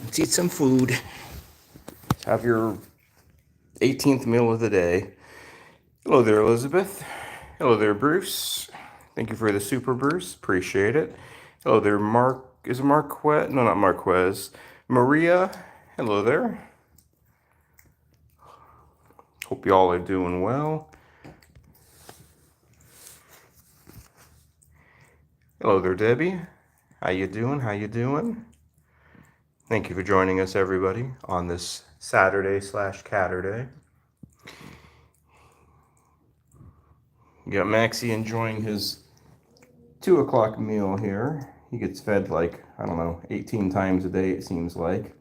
Let's eat some food. Let's have your 18th meal of the day. Hello there, Elizabeth. Hello there, Bruce. Thank you for the super, Bruce. Appreciate it. Hello there, Mark. Is it Marquez? No, not Marquez. Maria. Hello there. Hope you all are doing well. Hello there, Debbie. How you doing? How you doing? Thank you for joining us, everybody, on this Saturday/Catterday. You got Maxi enjoying his 2 o'clock meal here. He gets fed like, I don't know, 18 times a day, it seems like.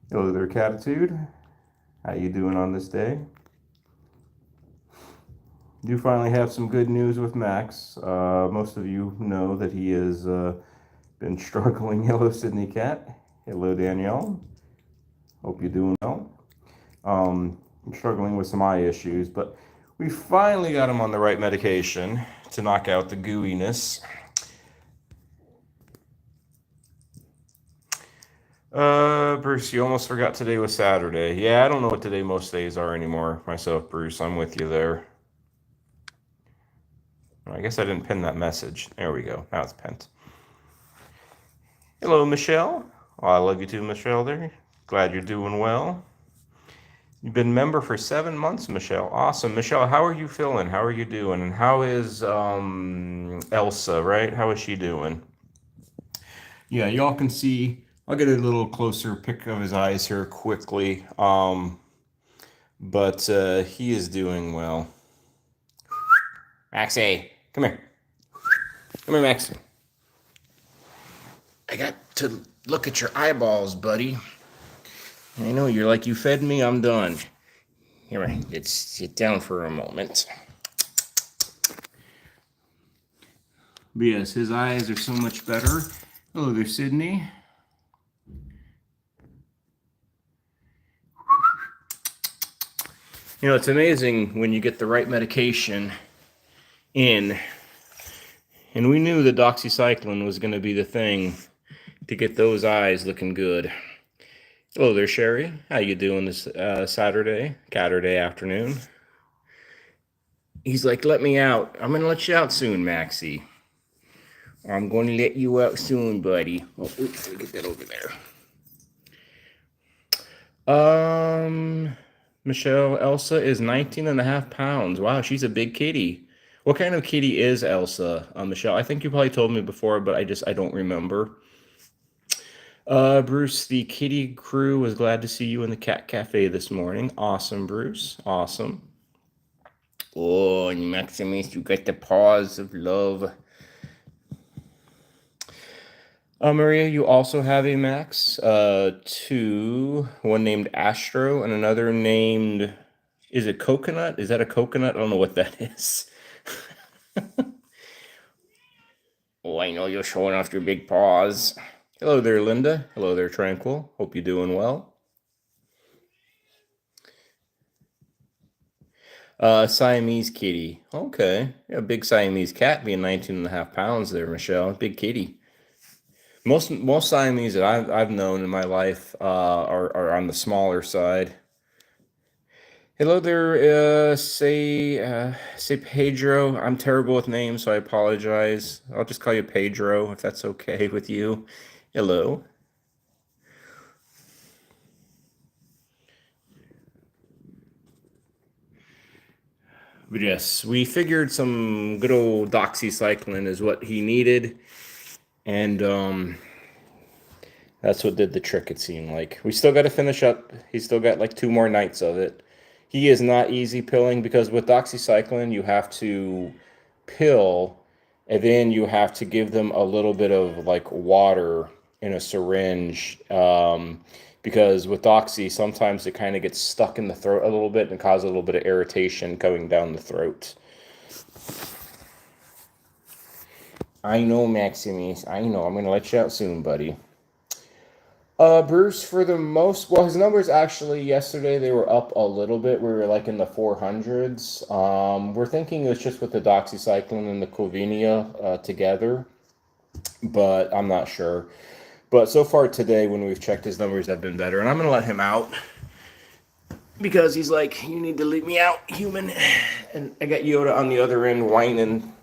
Hello there, Catitude. How you doing on this day? Do finally have some good news with Max. Most of you know that he has been struggling. Hello, Sydney Cat. Hello, Danielle. Hope you're doing well. I'm struggling with some eye issues, but we finally got him on the right medication to knock out the gooiness. Bruce, you almost forgot today was Saturday. Yeah, I don't know what today most days are anymore myself, Bruce. I'm with you there. I guess I didn't pin that message. There we go. Now it's pinned. Hello, Michelle. Oh, I love you too, Michelle there. Glad you're doing well. You've been a member for 7 months, Michelle. Awesome. Michelle, how are you feeling? How are you doing? And how is Elsa, right? How is she doing? Yeah, y'all can see. I'll get a little closer pic of his eyes here quickly. But he is doing well. Maxi, come here. Come here, Maxi. I got to look at your eyeballs, buddy. I know, you're like, you fed me, I'm done. Here, let's sit down for a moment. But yes, his eyes are so much better. Hello there, Sydney. You know, it's amazing when you get the right medication in. And we knew the doxycycline was going to be the thing to get those eyes looking good. Hello there, Sherry. How you doing this Saturday, Catterday afternoon? He's like, let me out. I'm going to let you out soon, Maxi. I'm going to let you out soon, buddy. Oh, oops, let me get that over there. Michelle, Elsa is 19.5 pounds. Wow, she's a big kitty. What kind of kitty is Elsa, Michelle? I think you probably told me before, but I don't remember. Bruce, the kitty crew was glad to see you in the cat cafe this morning. Awesome, Bruce. Awesome. Oh, and Maximus, you got the paws of love. Maria, you also have a Max. One named Astro and another named, is it Coconut? Is that a coconut? I don't know what that is. Oh, I know you're showing off your big paws. Hello there, Linda. Hello there, Tranquil. Hope you're doing well. Siamese kitty. Okay. Yeah, big Siamese cat being 19.5 pounds there, Michelle. Big kitty. Most Siamese that I've known in my life are on the smaller side. Hello there, say Pedro. I'm terrible with names, so I apologize. I'll just call you Pedro if that's okay with you. Hello. But yes, we figured some good old doxycycline is what he needed, and that's what did the trick, it seemed like. We still got to finish up. He's still got like 2 more nights of it. He is not easy pilling because with doxycycline, you have to pill, and then you have to give them a little bit of like water in a syringe. Because with doxy, sometimes it kind of gets stuck in the throat a little bit and causes a little bit of irritation going down the throat. I know, Maximus. I know. I'm going to let you out soon, buddy. Bruce, for the most, well, his numbers actually yesterday, they were up a little bit. We were like in the 400s. We're thinking it's just with the doxycycline and the Covinia together, but I'm not sure. But so far today, when we've checked, his numbers have been better. And I'm going to let him out because he's like, you need to leave me out, human. And I got Yoda on the other end whining.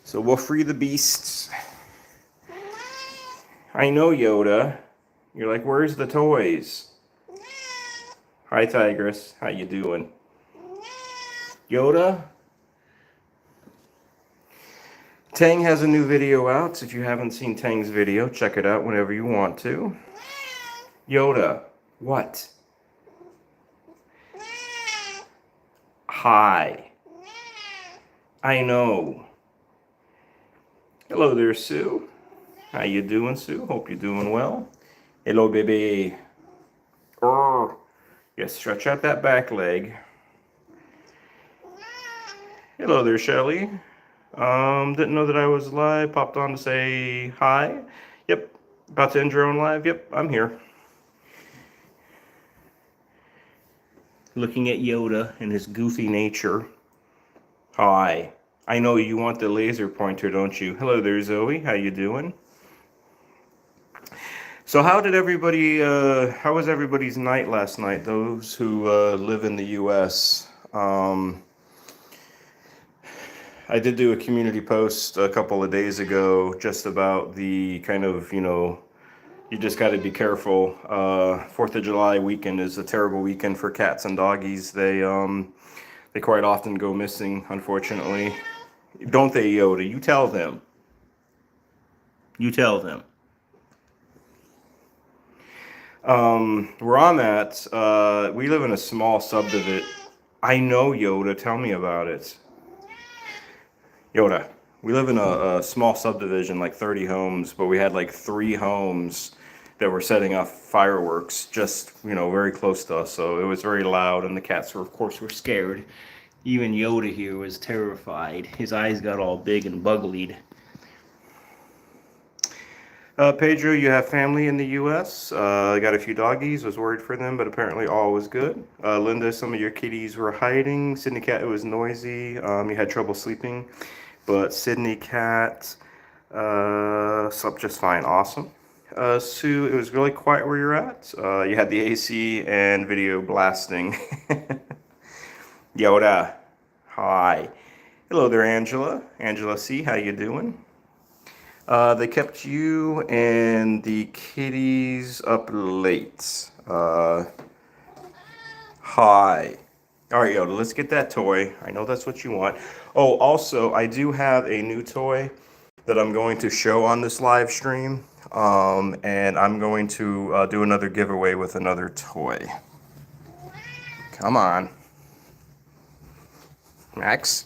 So we'll free the beasts. I know, Yoda. You're like, where's the toys? Hi, Tigress. How you doing? Yoda? Tang has a new video out. So if you haven't seen Tang's video, check it out whenever you want to. Yoda, what? Hi. I know. Hello there, Sue. How you doing, Sue? Hope you're doing well. Hello, baby. Yes, stretch out that back leg. Hello there, Shelly. Didn't know that I was live. Popped on to say hi. Yep. About to end your own live. Yep, I'm here. Looking at Yoda and his goofy nature. Hi. I know you want the laser pointer, don't you? Hello there, Zoe. How you doing? So how was everybody's night last night? Those who live in the U.S. I did do a community post a couple of days ago just about the kind of, you just got to be careful. 4th of July weekend is a terrible weekend for cats and doggies. They quite often go missing, unfortunately. Don't they, Yoda? You tell them. You tell them. Where I'm at, we live in a small subdivision. I know, Yoda. Tell me about it. Yoda, we live in a small subdivision, like 30 homes, but we had like 3 homes that were setting off fireworks just, very close to us. So it was very loud, and the cats were, of course, were scared. Even Yoda here was terrified. His eyes got all big and buglied. Pedro, you have family in the U.S. I got a few doggies. Was worried for them, but apparently all was good. Linda, some of your kitties were hiding. Sydney Cat, it was noisy. You had trouble sleeping, but Sydney Cat slept just fine. Awesome. Sue, it was really quiet where you're at. You had the AC and video blasting. Yoda, hi. Hello there, Angela. Angela C, how you doing? They kept you and the kitties up late. Hi. All right, Yoda, let's get that toy. I know that's what you want. Oh, also, I do have a new toy that I'm going to show on this live stream. And I'm going to do another giveaway with another toy. Come on. Max.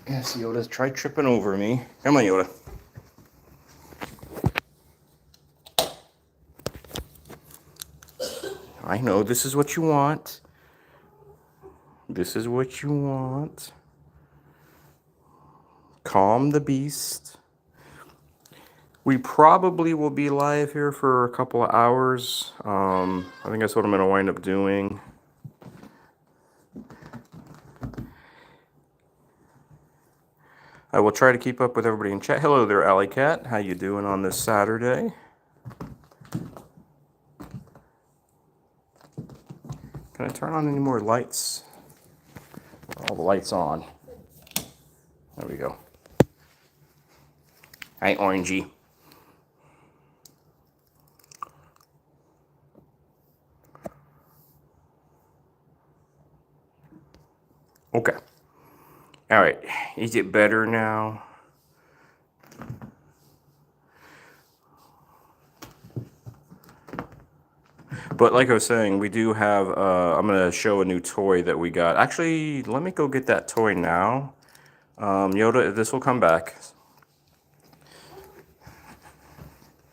Yes, Yoda, try tripping over me. Come on, Yoda. I know, this is what you want. This is what you want. Calm the beast. We probably will be live here for a couple of hours. I think that's what I'm going to wind up doing. I will try to keep up with everybody in chat. Hello there, Alley Cat. How you doing on this Saturday? Can I turn on any more lights? All the lights on. There we go. Hi, Orangey. Okay. All right. Is it better now? But like I was saying, we do have, I'm going to show a new toy that we got. Actually, let me go get that toy now. Yoda, this will come back.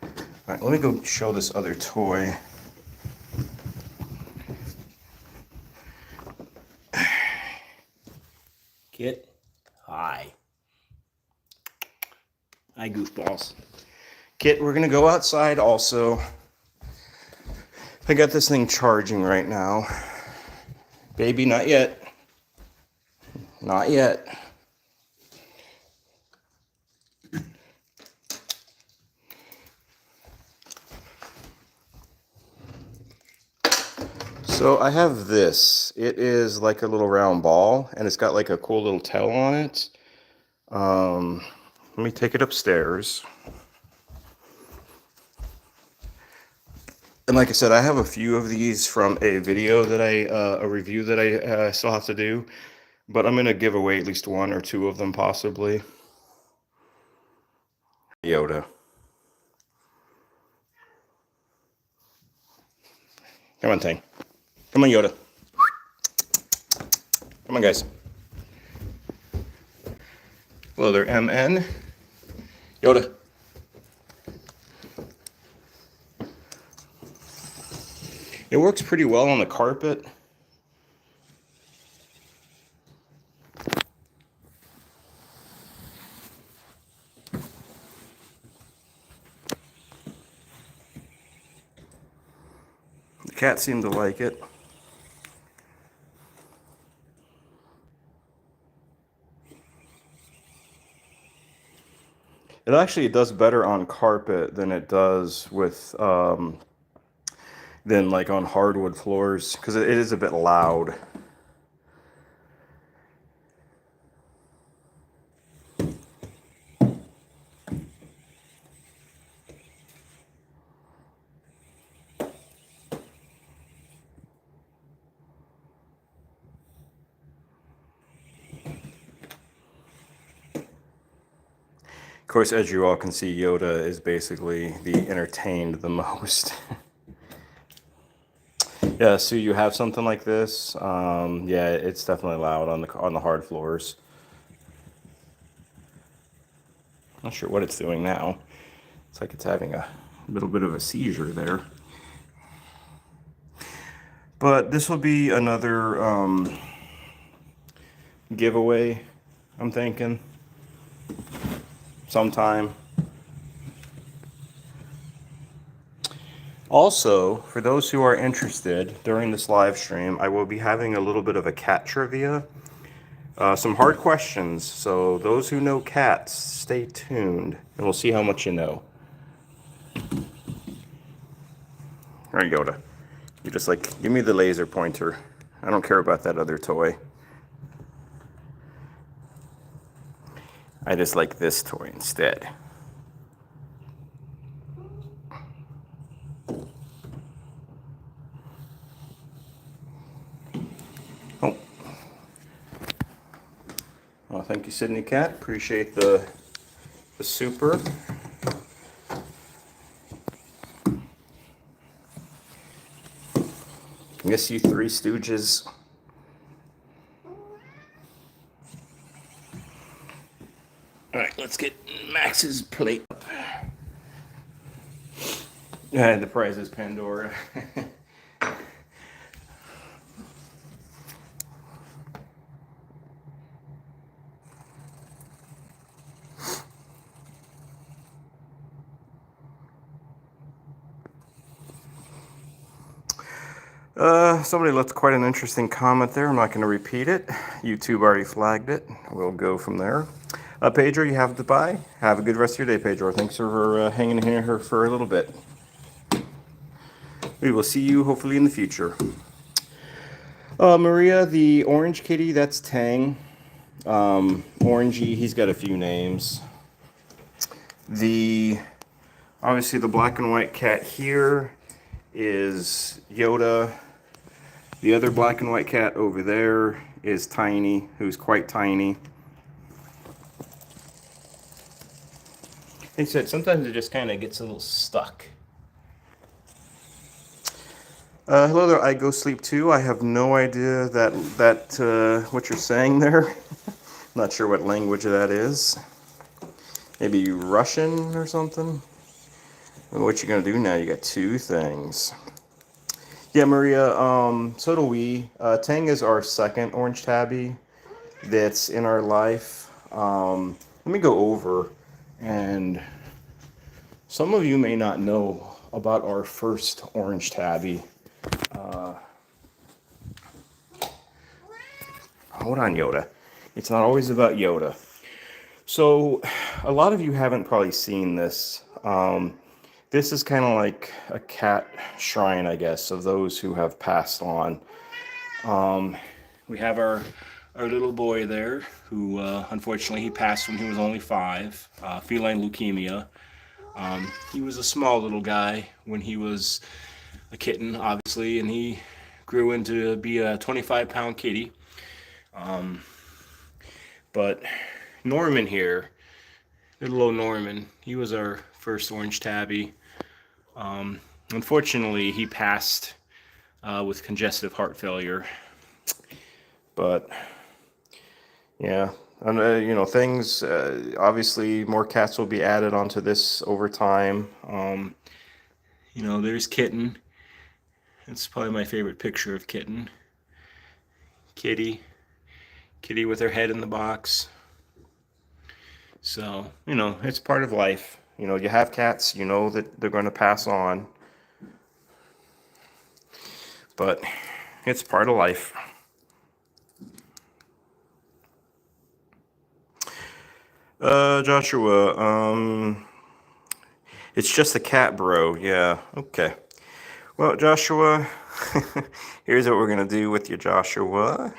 All right, let me go show this other toy. Kit, hi. Hi, goofballs. Kit, we're going to go outside also. I got this thing charging right now. Baby, not yet. Not yet. So I have this. It is like a little round ball, and it's got like a cool little tail on it. Let me take it upstairs. And like I said, I have a few of these from a video that a review that I still have to do. But I'm going to give away at least one or two of them, possibly. Yoda. Come on, Tang. Come on, Yoda. Come on, guys. Hello there, MN. Yoda. It works pretty well on the carpet. The cat seemed to like it. It actually does better on carpet than it does with than like on hardwood floors, because it is a bit loud. Of course, as you all can see, Yoda is basically the entertained the most. Yeah, so you have something like this. Yeah, it's definitely loud on the hard floors. Not sure what it's doing now. It's like it's having a little bit of a seizure there. But this will be another giveaway, I'm thinking. Sometime. Also, for those who are interested, during this live stream, I will be having a little bit of a cat trivia. Some hard questions, so those who know cats, stay tuned, and we'll see how much you know. All right, Yoda. You just like, give me the laser pointer. I don't care about that other toy. I just like this toy instead. Oh. Well, thank you, Sydney Cat. Appreciate the super. Miss you, Three Stooges. All right, let's get Max's plate up. Yeah, the prize is Pandora. Somebody left quite an interesting comment there. I'm not going to repeat it. YouTube already flagged it. We'll go from there. Pedro, you have to buy. Have a good rest of your day, Pedro. Thanks for hanging in here for a little bit. We will see you hopefully in the future. Maria, the orange kitty, that's Tang. Orangey, he's got a few names. Obviously the black and white cat here is Yoda. The other black and white cat over there is Tiny, who's quite tiny. He said sometimes it just kind of gets a little stuck. Hello there, I go sleep too. I have no idea what you're saying there. Not sure what language that is. Maybe Russian or something. Well, what you gonna do now? You got two things. Yeah, Maria, so do we. Tang is our second orange tabby that's in our life. Let me go over, and some of you may not know about our first orange tabby. Hold on, Yoda. It's not always about Yoda. So a lot of you haven't probably seen this. This is kind of like a cat shrine, I guess, of those who have passed on. We have our little boy there who unfortunately he passed when he was only 5, feline leukemia. He was a small little guy when he was a kitten, obviously, and he grew into be a 25-pound kitty. But Norman here, little old Norman, he was our first orange tabby. Unfortunately, he passed with congestive heart failure. But yeah, and you know, things. Obviously, more cats will be added onto this over time. You know, there's Kitten. It's probably my favorite picture of Kitten. Kitty with her head in the box. So, you know, it's part of life. You know, you have cats, you know that they're going to pass on. But it's part of life. Joshua, it's just a cat, bro. Yeah, okay. Well, Joshua, here's what we're going to do with you, Joshua.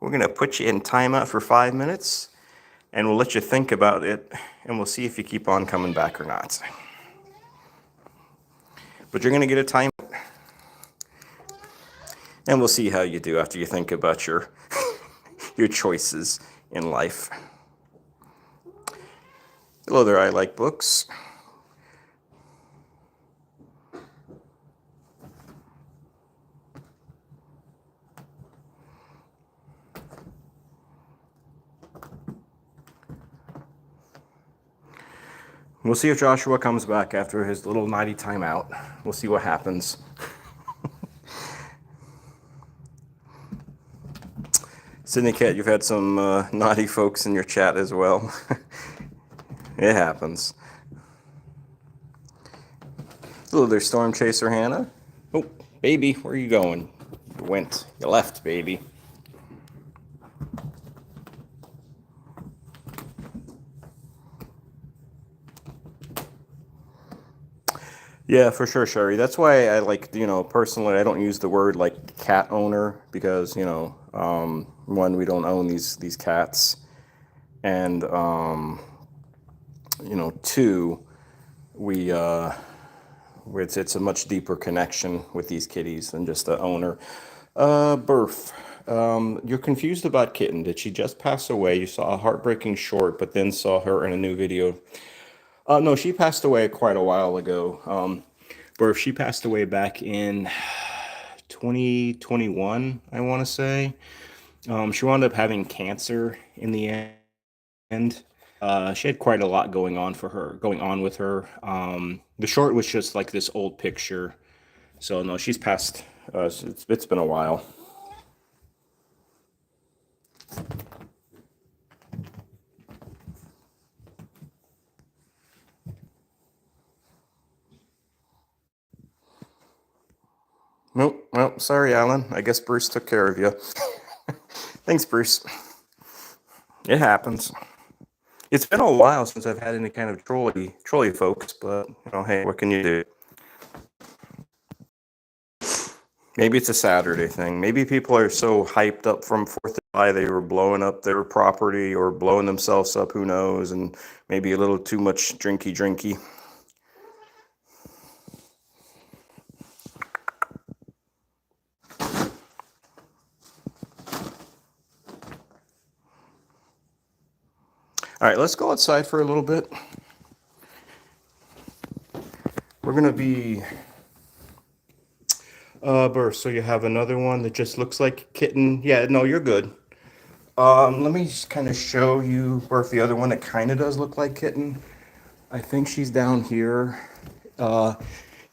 We're going to put you in timeout for 5 minutes, and we'll let you think about it, and we'll see if you keep on coming back or not. But you're going to get a timeout, and we'll see how you do after you think about your your choices in life. Hello there, I like books. We'll see if Joshua comes back after his little naughty timeout. We'll see what happens. Sydney Cat, you've had some naughty folks in your chat as well. It happens. Hello there, Storm Chaser Hannah. Oh, baby, where are you going? You went. You left, baby. Yeah, for sure, Sherry. That's why I like, you know, personally, I don't use the word like cat owner because, you know, one, we don't own these cats, and you know, two, we it's a much deeper connection with these kitties than just the owner. Birth. You're confused about Kitten. Did she just pass away? You saw a heartbreaking short, but then saw her in a new video. No, she passed away quite a while ago. Birth, she passed away back in 2021, I want to say. She wound up having cancer in the end. She had quite a lot going on with her. The short was just like this old picture. So no, she's passed. It's been a while. Nope. Well, sorry, Alan. I guess Bruce took care of you. Thanks, Bruce. It happens. It's been a while since I've had any kind of trolley folks, but you know, hey, what can you do? Maybe it's a Saturday thing. Maybe people are so hyped up from 4th of July they were blowing up their property or blowing themselves up, who knows, and maybe a little too much drinky. All right, let's go outside for a little bit. We're going to be birth. So you have another one that just looks like Kitten. Yeah, no, you're good. Let me just kind of show you birth the other one that kind of does look like Kitten. I think she's down here.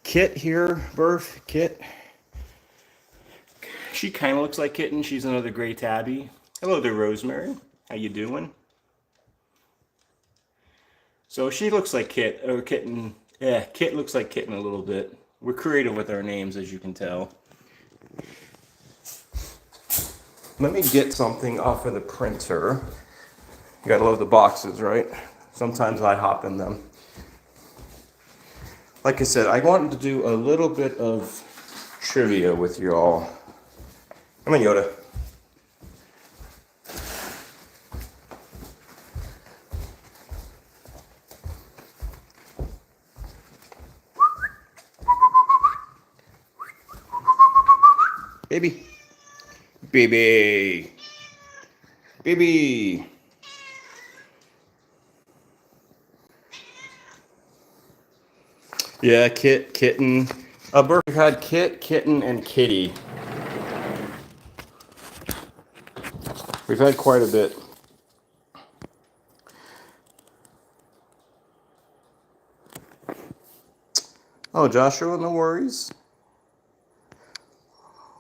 Kit here, birth, Kit. She kind of looks like Kitten. She's another gray tabby. Hello there, Rosemary. How you doing? So she looks like Kit, or Kitten. Yeah, Kit looks like Kitten a little bit. We're creative with our names, as you can tell. Let me get something off of the printer. You gotta love the boxes, right? Sometimes I hop in them. Like I said, I wanted to do a little bit of trivia with you all. Come on, Yoda. Baby. Baby. Baby. Yeah, kitten. We've had kitten, and kitty. We've had quite a bit. Oh, Joshua, no worries.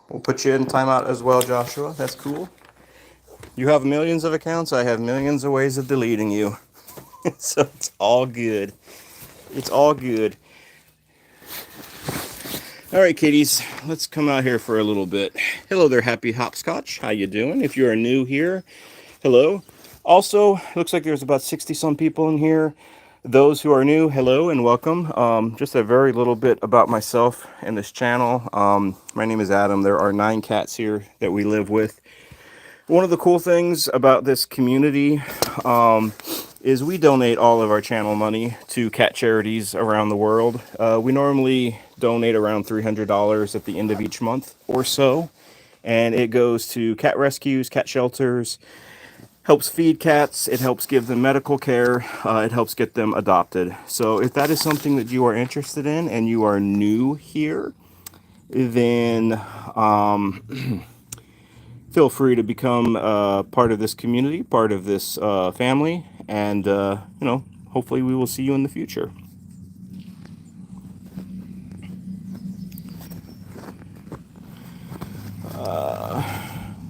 We'll put you in timeout as well, Joshua. That's cool. You have millions of accounts. I have millions of ways of deleting you. So it's all good. It's all good. All right, kitties, let's come out here for a little bit. Hello there, happy hopscotch. How you doing? If you are new here, hello. Also, looks like there's about 60 some people in here. Those who are new, hello and welcome. Just a very little bit about myself and this channel. My name is Adam. There are 9 cats here that we live with. One of the cool things about this community is we donate all of our channel money to cat charities around the world. We normally donate around $300 at the end of each month or so, and it goes to cat rescues, cat shelters, helps feed cats, it helps give them medical care, it helps get them adopted. So if that is something that you are interested in and you are new here, then feel free to become part of this community, part of this family, and hopefully we will see you in the future.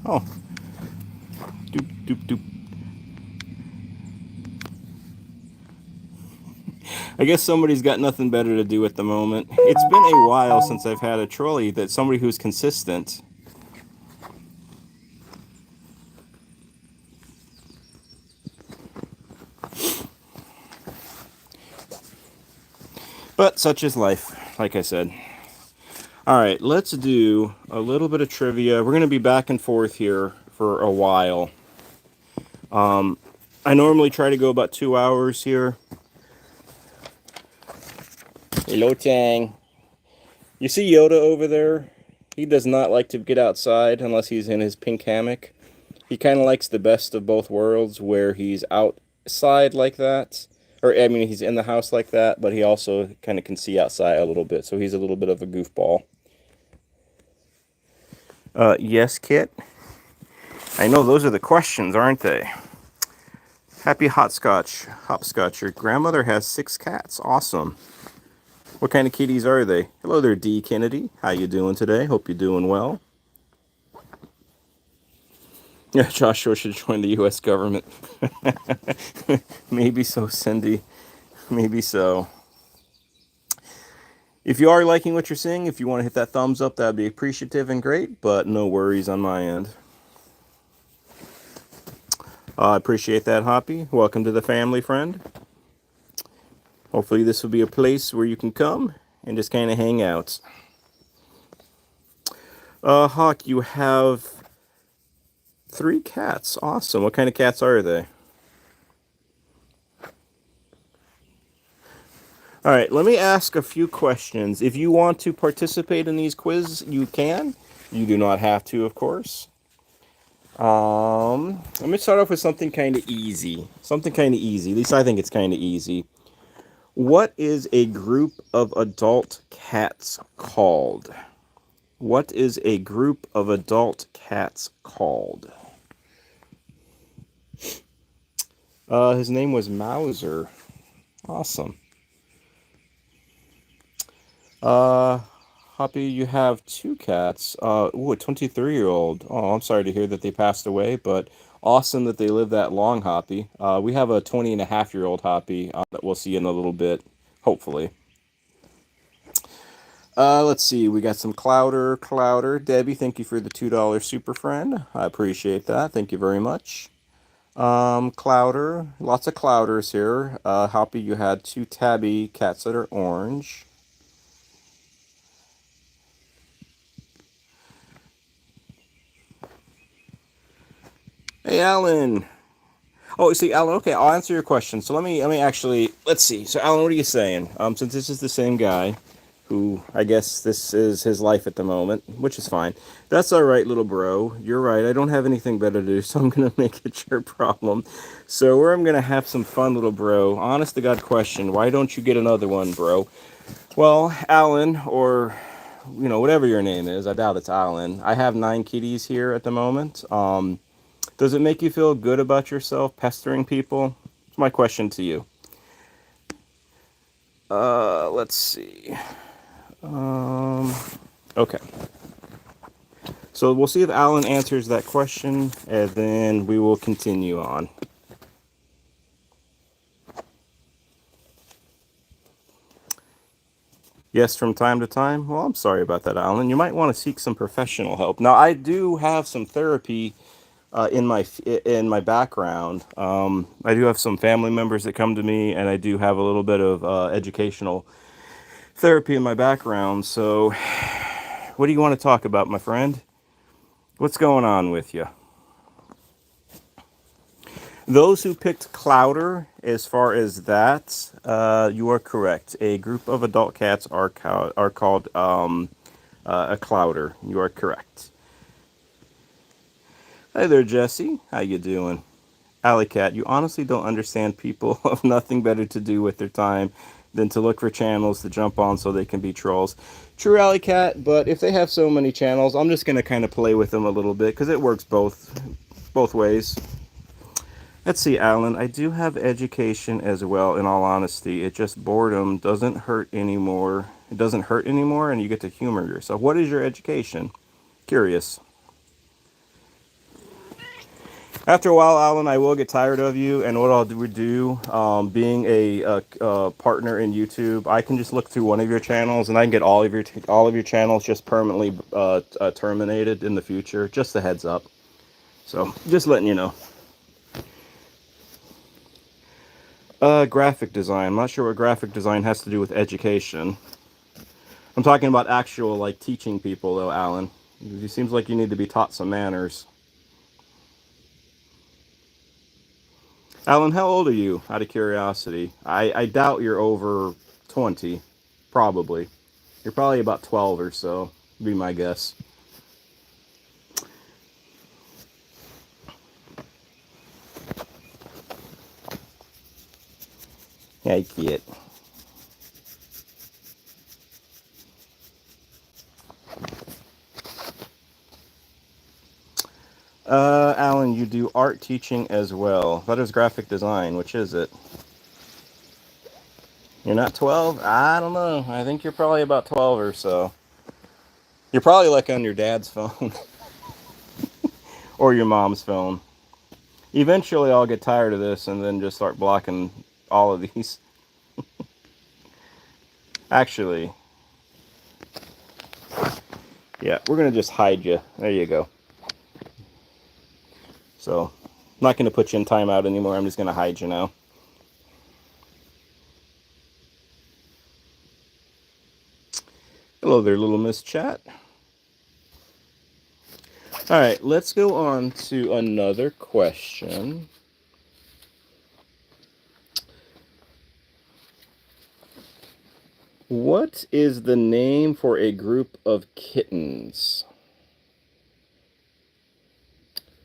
Oh, doop doop doop. I guess somebody's got nothing better to do at the moment. It's been a while since I've had a trolley that's somebody who's consistent. But such is life, like I said. All right, let's do a little bit of trivia. We're going to be back and forth here for a while. I normally try to go about 2 hours here. Hello, Tang. You see Yoda over there? He does not like to get outside unless he's in his pink hammock. He kind of likes the best of both worlds, where he's outside like that. Or, I mean, he's in the house like that, but he also kind of can see outside a little bit. So he's a little bit of a goofball. Yes, Kit? I know those are the questions, aren't they? Happy hopscotch. Your grandmother has 6 cats. Awesome. What kind of kitties are they? Hello there, D. Kennedy. How you doing today? Hope you're doing well. Yeah, Joshua should join the U.S. government. Maybe so, Cindy. Maybe so. If you are liking what you're seeing, if you want to hit that thumbs up, that would be appreciative and great, but no worries on my end. I appreciate that, Hoppy. Welcome to the family, friend. Hopefully this will be a place where you can come and just kind of hang out. Hawk, you have 3 cats. Awesome. What kind of cats are they? All right, let me ask a few questions. If you want to participate in these quizzes, you can. You do not have to, of course. Let me start off with something kind of easy. Something kind of easy. At least I think it's kind of easy. What is a group of adult cats called? What is a group of adult cats called? His name was Mauser. Awesome. Hoppy, you have 2 cats. Ooh, a 23-year-old. Oh, I'm sorry to hear that they passed away, but awesome that they lived that long, Hoppy. We have a 20-and-a-half-year-old Hoppy that we'll see in a little bit, hopefully. Let's see. We got some Clouder. Debbie, thank you for the $2 super friend. I appreciate that. Thank you very much. Clouder. Lots of Clouders here. Happy you had 2 tabby cats that are orange. Hey, Alan. Oh, see, Alan. Okay, I'll answer your question. So let me actually let's see. So, Alan, what are you saying? Since this is the same guy, who I guess this is his life at the moment, which is fine. That's all right, little bro. You're right. I don't have anything better to do, so I'm gonna make it your problem. So, where I'm gonna have some fun, little bro. Honest to God question. Why don't you get another one, bro? Well, Alan, or whatever your name is. I doubt it's Alan. I have 9 kitties here at the moment. Does it make you feel good about yourself pestering people? It's my question to you. Let's see. Okay. So we'll see if Alan answers that question, and then we will continue on. Yes, from time to time. Well, I'm sorry about that, Alan. You might want to seek some professional help. Now, I do have some therapy in my background. I do have some family members that come to me, and I do have a little bit of educational therapy in my background. So, what do you want to talk about, my friend? What's going on with you? Those who picked Clouder, as far as that, you are correct. A group of adult cats are called a Clouder. You are correct. Hey there, Jesse. How you doing? Alley Cat, you honestly don't understand people who have nothing better to do with their time than to look for channels to jump on so they can be trolls. True, Alley Cat, but if they have so many channels, I'm just going to kind of play with them a little bit because it works both ways. Let's see, Alan. I do have education as well, in all honesty. It just boredom doesn't hurt anymore. It doesn't hurt anymore, and you get to humor yourself. What is your education? Curious. After a while, Alan, I will get tired of you, and what I'll do, being a partner in YouTube, I can just look through one of your channels, and I can get all of your channels just permanently terminated in the future. Just a heads up. So, just letting you know. Graphic design. I'm not sure what graphic design has to do with education. I'm talking about actual, like, teaching people, though, Alan. It seems like you need to be taught some manners. Alan, how old are you, out of curiosity? I doubt you're over 20, probably. You're probably about 12 or so, be my guess. Yeah, kid. Alan, you do art teaching as well. That is graphic design. Which is it? You're not 12? I don't know. I think you're probably about 12 or so. You're probably like on your dad's phone or your mom's phone. Eventually, I'll get tired of this and then just start blocking all of these. Actually, yeah, we're going to just hide you. There you go. So, I'm not going to put you in timeout anymore. I'm just going to hide you now. Hello there, little Miss Chat. All right, let's go on to another question. What is the name for a group of kittens?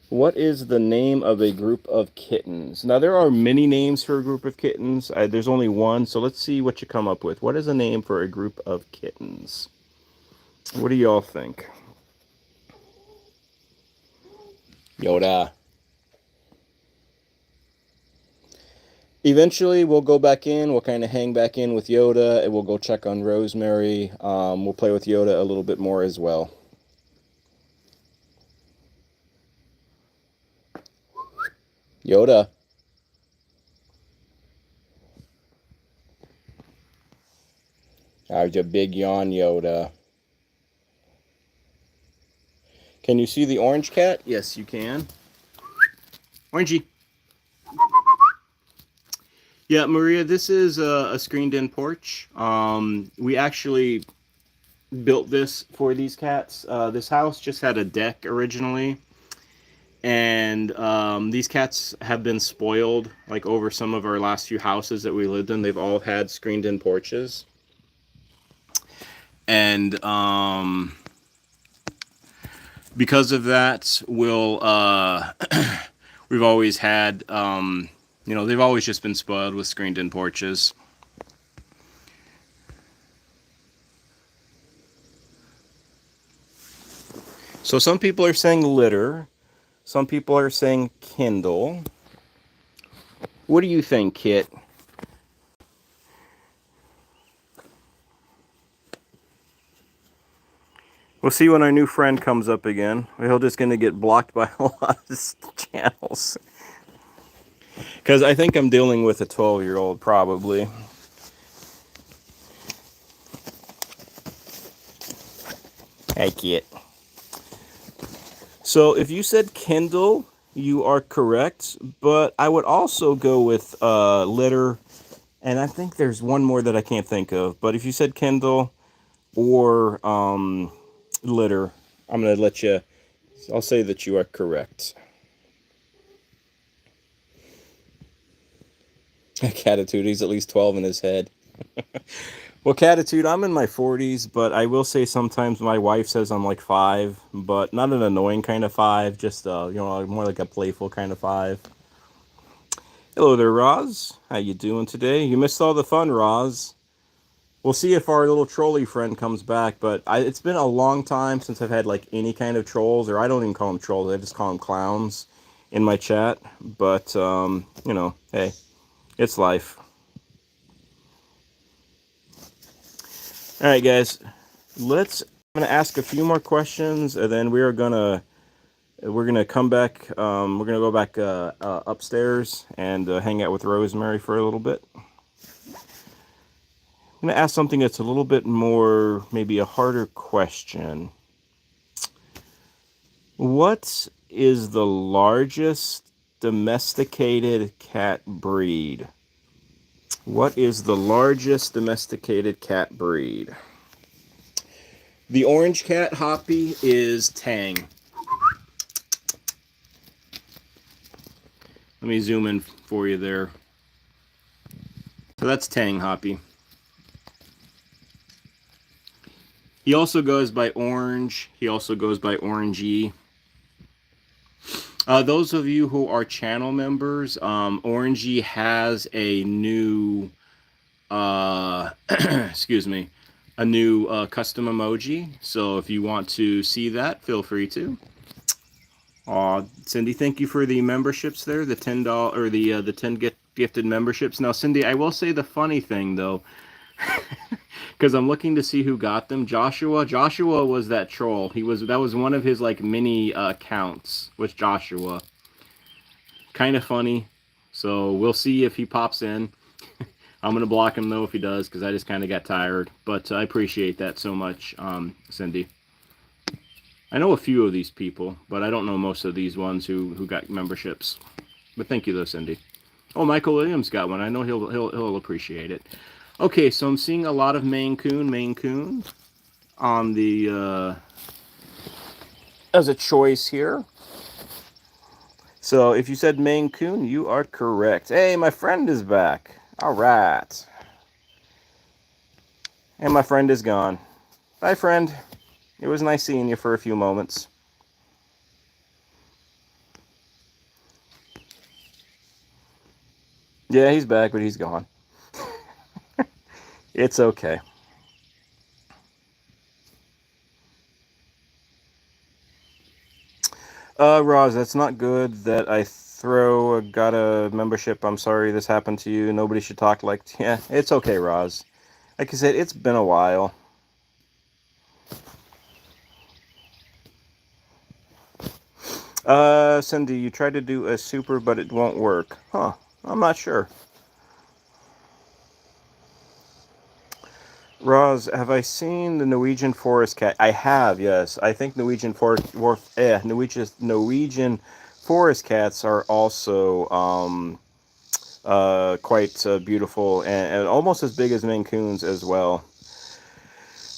What is the name of a group of kittens? Now, there are many names for a group of kittens. There's only one, so let's see what you come up with. What is a name for a group of kittens? What do y'all think? Yoda. Eventually, we'll go back in. We'll kind of hang back in with Yoda, and we'll go check on Rosemary. We'll play with Yoda a little bit more as well. Yoda. All How's your big yawn, Yoda? Can you see the orange cat? Yes, you can. Orangey. Yeah, Maria, this is a screened-in porch. We actually built this for these cats. This house just had a deck originally, and these cats have been spoiled like over some of our last few houses that we lived in. They've all had screened-in porches, and because of that, we've always had they've always just been spoiled with screened-in porches. So some people are saying litter. Some people are saying Kindle. What do you think, Kit? We'll see when our new friend comes up again. He'll just going to get blocked by a lot of channels. Because I think I'm dealing with a 12-year-old, probably. Hey, Kit. So if you said Kindle, you are correct. But I would also go with litter. And I think there's one more that I can't think of. But if you said Kindle or litter, I'm going to let you... I'll say that you are correct. Catitude, he's at least 12 in his head. Well, Catitude, I'm in my 40s, but I will say sometimes my wife says I'm like 5, but not an annoying kind of 5, just, more like a playful kind of 5. Hello there, Roz. How you doing today? You missed all the fun, Roz. We'll see if our little trolley friend comes back, but it's been a long time since I've had, like, any kind of trolls, or I don't even call them trolls, I just call them clowns in my chat, but, hey, it's life. All right, guys, I'm gonna ask a few more questions, and then we're gonna come back. We're gonna go back upstairs and hang out with Rosemary for a little bit. I'm gonna ask something that's a little bit more, maybe a harder question. What is the largest domesticated cat breed? What is the largest domesticated cat breed? The orange cat, Hoppy, is Tang. Let me zoom in for you there. So that's Tang, Hoppy. He also goes by Orange. He also goes by Orangey. Those of you who are channel members, Orangey has a new, excuse me, a new custom emoji. So if you want to see that, feel free to. Cindy, thank you for the memberships there, the $10 or the 10 gifted memberships. Now, Cindy, I will say the funny thing though, because I'm looking to see who got them. Joshua was that troll. That was one of his like mini accounts. Was Joshua? Kind of funny. So we'll see if he pops in. I'm gonna block him though if he does, because I just kind of got tired. But I appreciate that so much, Cindy. I know a few of these people, but I don't know most of these ones who got memberships. But thank you though, Cindy. Oh, Michael Williams got one. I know he'll appreciate it. Okay, so I'm seeing a lot of Maine Coon on the as a choice here. So if you said Maine Coon, you are correct. Hey, my friend is back. All right. And my friend is gone. Bye, friend. It was nice seeing you for a few moments. Yeah, he's back, but he's gone. It's okay. Roz, that's not good that I got a membership. I'm sorry this happened to you. Nobody should talk like... Yeah, it's okay, Roz. Like I said, it's been a while. Cindy, you tried to do a super, but it won't work. Huh, I'm not sure. Roz, have I seen the Norwegian forest cat? I have, yes. I think Norwegian forest cats are also quite beautiful and almost as big as Maine Coons as well.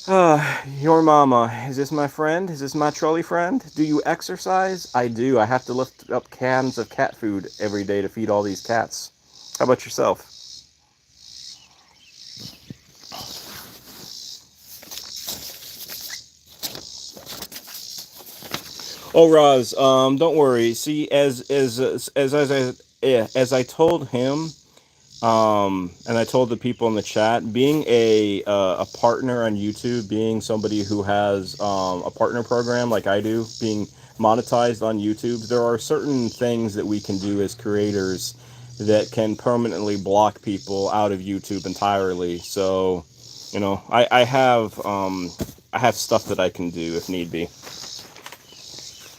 Your mama, is this my friend? Is this my trolley friend? Do you exercise? I do. I have to lift up cans of cat food every day to feed all these cats. How about yourself? Oh, Roz, don't worry. See, as I told him, and I told the people in the chat, being a partner on YouTube, being somebody who has a partner program like I do, being monetized on YouTube, there are certain things that we can do as creators that can permanently block people out of YouTube entirely. So, you know, I have stuff that I can do if need be.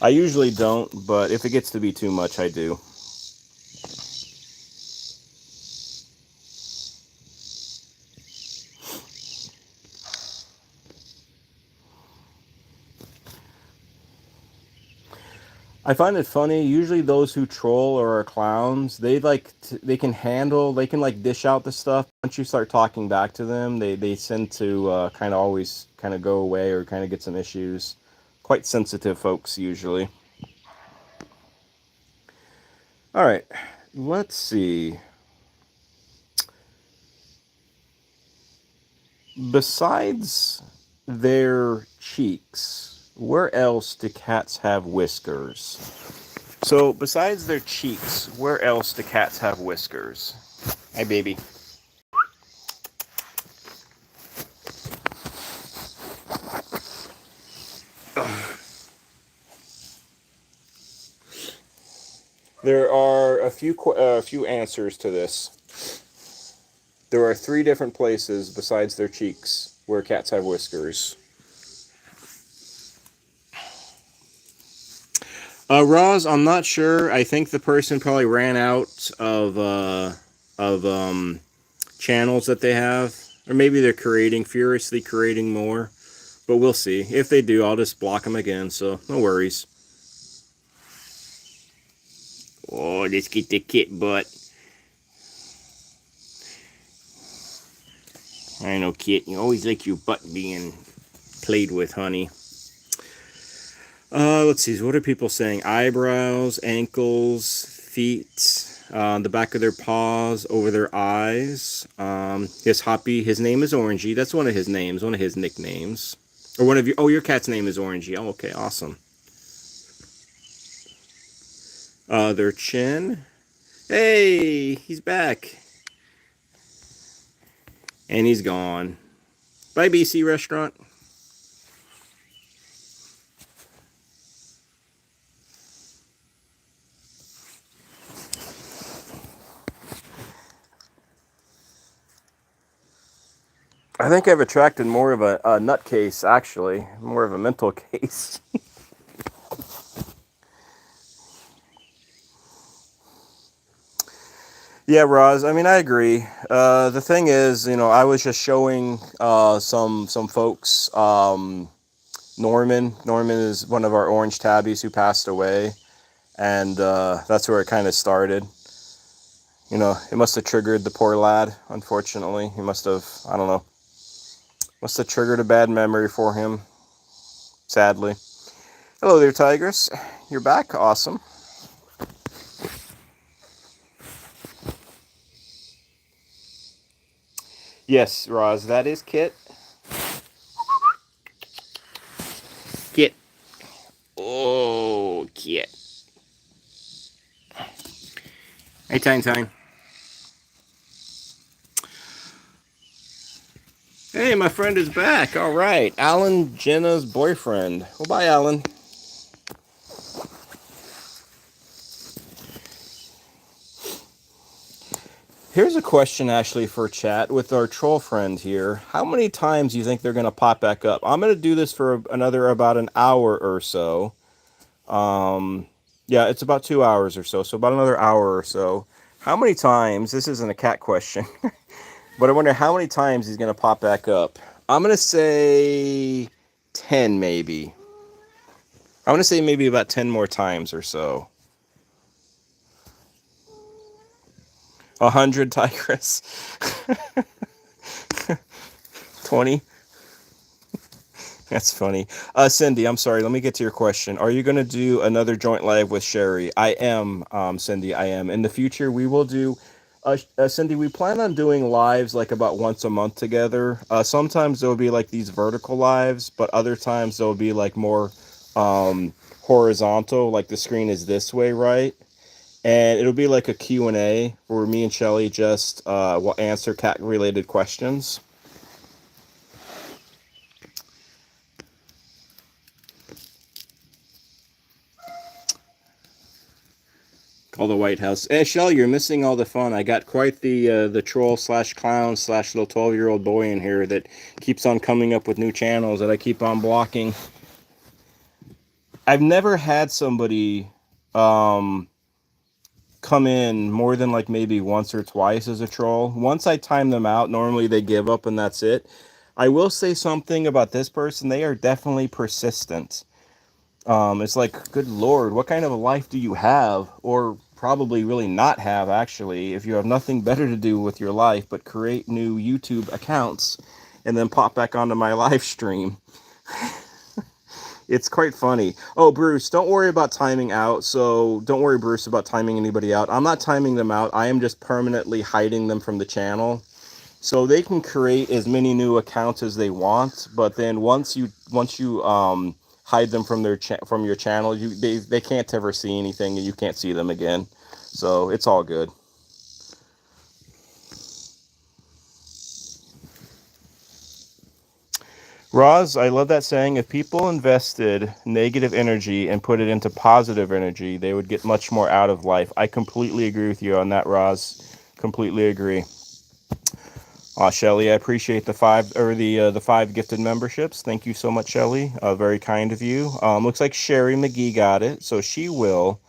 I usually don't, but if it gets to be too much, I do. I find it funny. Usually, those who troll or are clowns, they can handle, they can like dish out the stuff. Once you start talking back to them, they tend to kind of always kind of go away or kind of get some issues. Quite sensitive folks usually. All right, let's see. Besides their cheeks, where else do cats have whiskers? So, besides their cheeks, where else do cats have whiskers? Hi, baby. There are a few answers to this. There are three different places besides their cheeks where cats have whiskers. Roz, I'm not sure. I think the person probably ran out of channels that they have, or maybe they're furiously creating more. But we'll see. If they do, I'll just block them again. So no worries. Oh, let's get the kit butt. I know, Kit. You always like your butt being played with, honey. Let's see. What are people saying? Eyebrows, ankles, feet, the back of their paws, over their eyes. His name is Orangey. That's one of his names, one of his nicknames. Or one of your, oh, your cat's name is Orangey. Oh, okay, awesome. Their chin. Hey, he's back. And he's gone. Bye, BC Restaurant. I think I've attracted more of a nutcase, actually. More of a mental case. Yeah, Roz. I mean, I agree. The thing is, you know, I was just showing some folks. Norman is one of our orange tabbies who passed away, and that's where it kind of started. You know, it must have triggered the poor lad. Unfortunately, he must have. I don't know. Must have triggered a bad memory for him. Sadly. Hello there, Tigress. You're back. Awesome. Yes, Roz, that is Kit. Kit. Oh, Kit. Hey, Tine. Hey, my friend is back. All right. Alan, Jenna's boyfriend. Well, bye, Alan. Here's a question actually for chat with our troll friend here. How many times do you think they're going to pop back up? I'm going to do this for another about an hour or so. Yeah, it's about 2 hours or so. So about another hour or so. How many times, this isn't a cat question, but I wonder how many times he's going to pop back up. I'm going to say 10 maybe. I'm going to say maybe about 10 more times or so. 100 Tigress. 20. That's funny. Cindy, I'm sorry. Let me get to your question. Are you going to do another joint live with Sherry? I am, Cindy. I am. In the future, we will do. Cindy, we plan on doing lives like about once a month together. Sometimes there will be like these vertical lives, but other times there will be like more horizontal, like the screen is this way, right? And it'll be like a Q&A where me and Shelly just will answer cat-related questions. Call the White House. Hey, Shelly, you're missing all the fun. I got quite the troll slash clown slash little 12-year-old boy in here that keeps on coming up with new channels that I keep on blocking. I've never had somebody come in more than like maybe once or twice as a troll. Once I time them out, normally they give up and that's it. I will say something about this person. They are definitely persistent. It's like, good Lord, what kind of a life do you have? Or probably really not have, actually, if you have nothing better to do with your life but create new YouTube accounts and then pop back onto my live stream. It's quite funny. Oh, Bruce, don't worry about timing out. So don't worry, Bruce, about timing anybody out. I'm not timing them out. I am just permanently hiding them from the channel. So they can create as many new accounts as they want, but then once you hide them from from your channel, they can't ever see anything and you can't see them again. So it's all good. Roz, I love that saying. If people invested negative energy and put it into positive energy, they would get much more out of life. I completely agree with you on that, Roz. Completely agree. Shelly, I appreciate the five gifted memberships. Thank you so much, Shelly. Very kind of you. Looks like Sherry McGee got it, so she will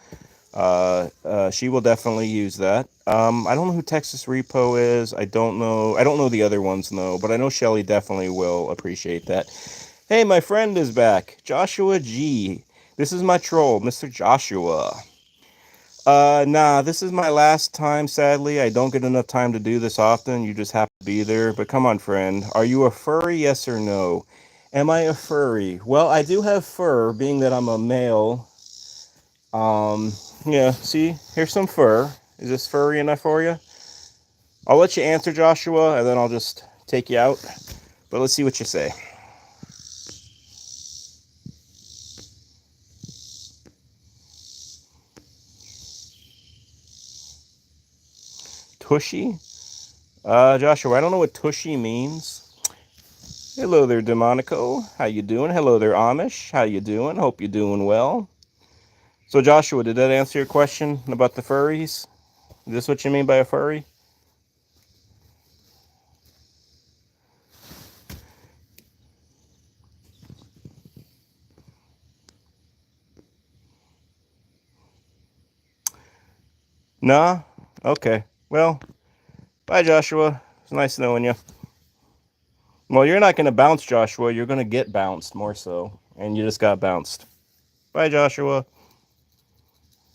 definitely use that. I don't know who Texas Repo is. I don't know. I don't know the other ones, though, but I know Shelly definitely will appreciate that. Hey, my friend is back. Joshua G. This is my troll, Mr. Joshua. Nah, this is my last time, sadly. I don't get enough time to do this often. You just have to be there. But come on, friend. Are you a furry, yes or no? Am I a furry? Well, I do have fur, being that I'm a male. Yeah, see? Here's some fur. Is this furry enough for you? I'll let you answer, Joshua, and then I'll just take you out. But let's see what you say. Tushy? Joshua, I don't know what tushy means. Hello there, Demonico. How you doing? Hello there, Amish. How you doing? Hope you're doing well. So, Joshua, did that answer your question about the furries? Is this what you mean by a furry? Nah? Okay. Well, bye, Joshua. It's nice knowing you. Well, you're not going to bounce, Joshua. You're going to get bounced more so. And you just got bounced. Bye, Joshua.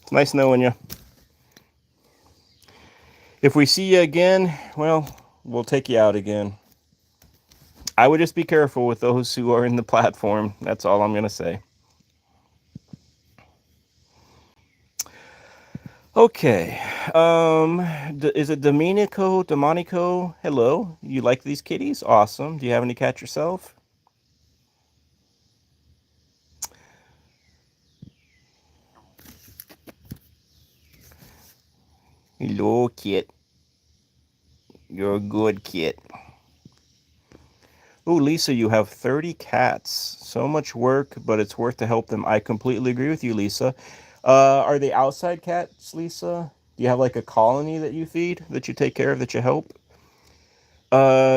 It's nice knowing you. If we see you again, well, we'll take you out again. I would just be careful with those who are in the platform. That's all I'm going to say. Okay. Is it Domenico? Hello. You like these kitties? Awesome. Do you have any cats yourself? Hello, kit. You're a good kit. Oh, Lisa, you have 30 cats. So much work, but it's worth to help them. I completely agree with you, Lisa. Are they outside cats, Lisa? Do you have like a colony that you feed, that you take care of, that you help?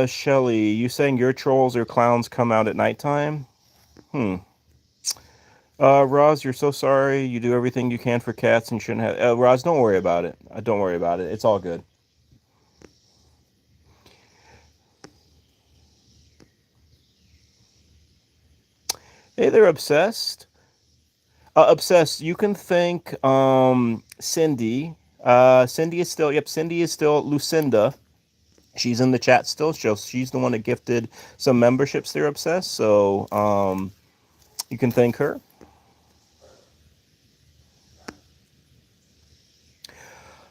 Shelly, you saying your trolls or clowns come out at nighttime? Roz, you're so sorry. You do everything you can for cats and shouldn't have. Roz, don't worry about it. Don't worry about it. It's all good. Hey, they're obsessed. Obsessed. You can thank Cindy. Cindy is still. Yep, Cindy is still Lucinda. She's in the chat still. She's the one that gifted some memberships. They're obsessed. So you can thank her.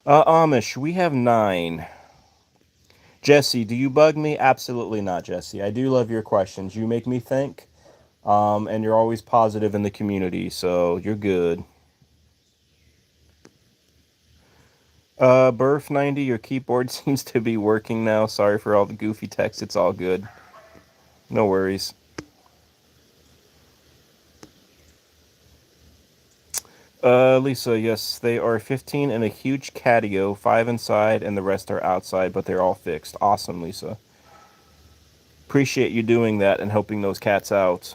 Amish. We have 9. Jesse, do you bug me? Absolutely not, Jesse. I do love your questions. You make me think. And you're always positive in the community, so you're good. Burf 90, your keyboard seems to be working now. Sorry for all the goofy text. It's all good. No worries. Lisa, yes, they are 15 in a huge catio, 5 inside, and the rest are outside, but they're all fixed. Awesome, Lisa. Appreciate you doing that and helping those cats out.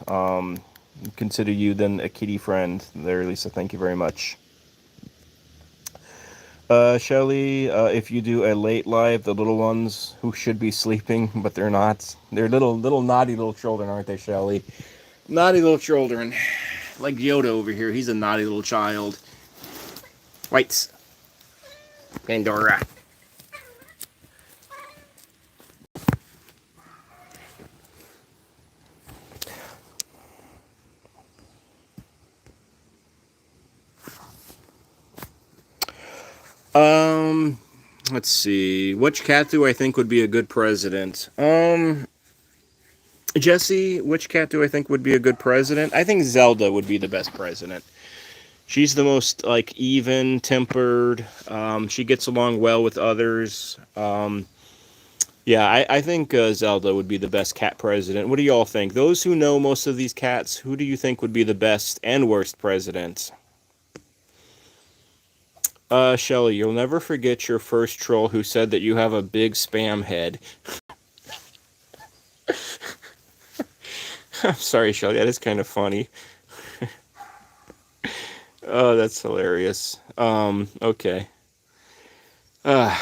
Consider you then a kitty friend there, Lisa. Thank you very much. Shelly, if you do a late live, the little ones who should be sleeping, but they're not. They're little naughty little children, aren't they, Shelly? Naughty little children. Like Yoda over here. He's a naughty little child. Whites. Pandora. Um, let's see. Which cat do I think would be a good president? Jesse, which cat do I think would be a good president? I think Zelda would be the best president. She's the most like even tempered. She gets along well with others. Yeah, I think Zelda would be the best cat president. What do y'all think? Those who know most of these cats, who do you think would be the best and worst president? Shelly, you'll never forget your first troll who said that you have a big spam head. I'm sorry, Shelly, that is kind of funny. Oh, that's hilarious. Okay. Uh,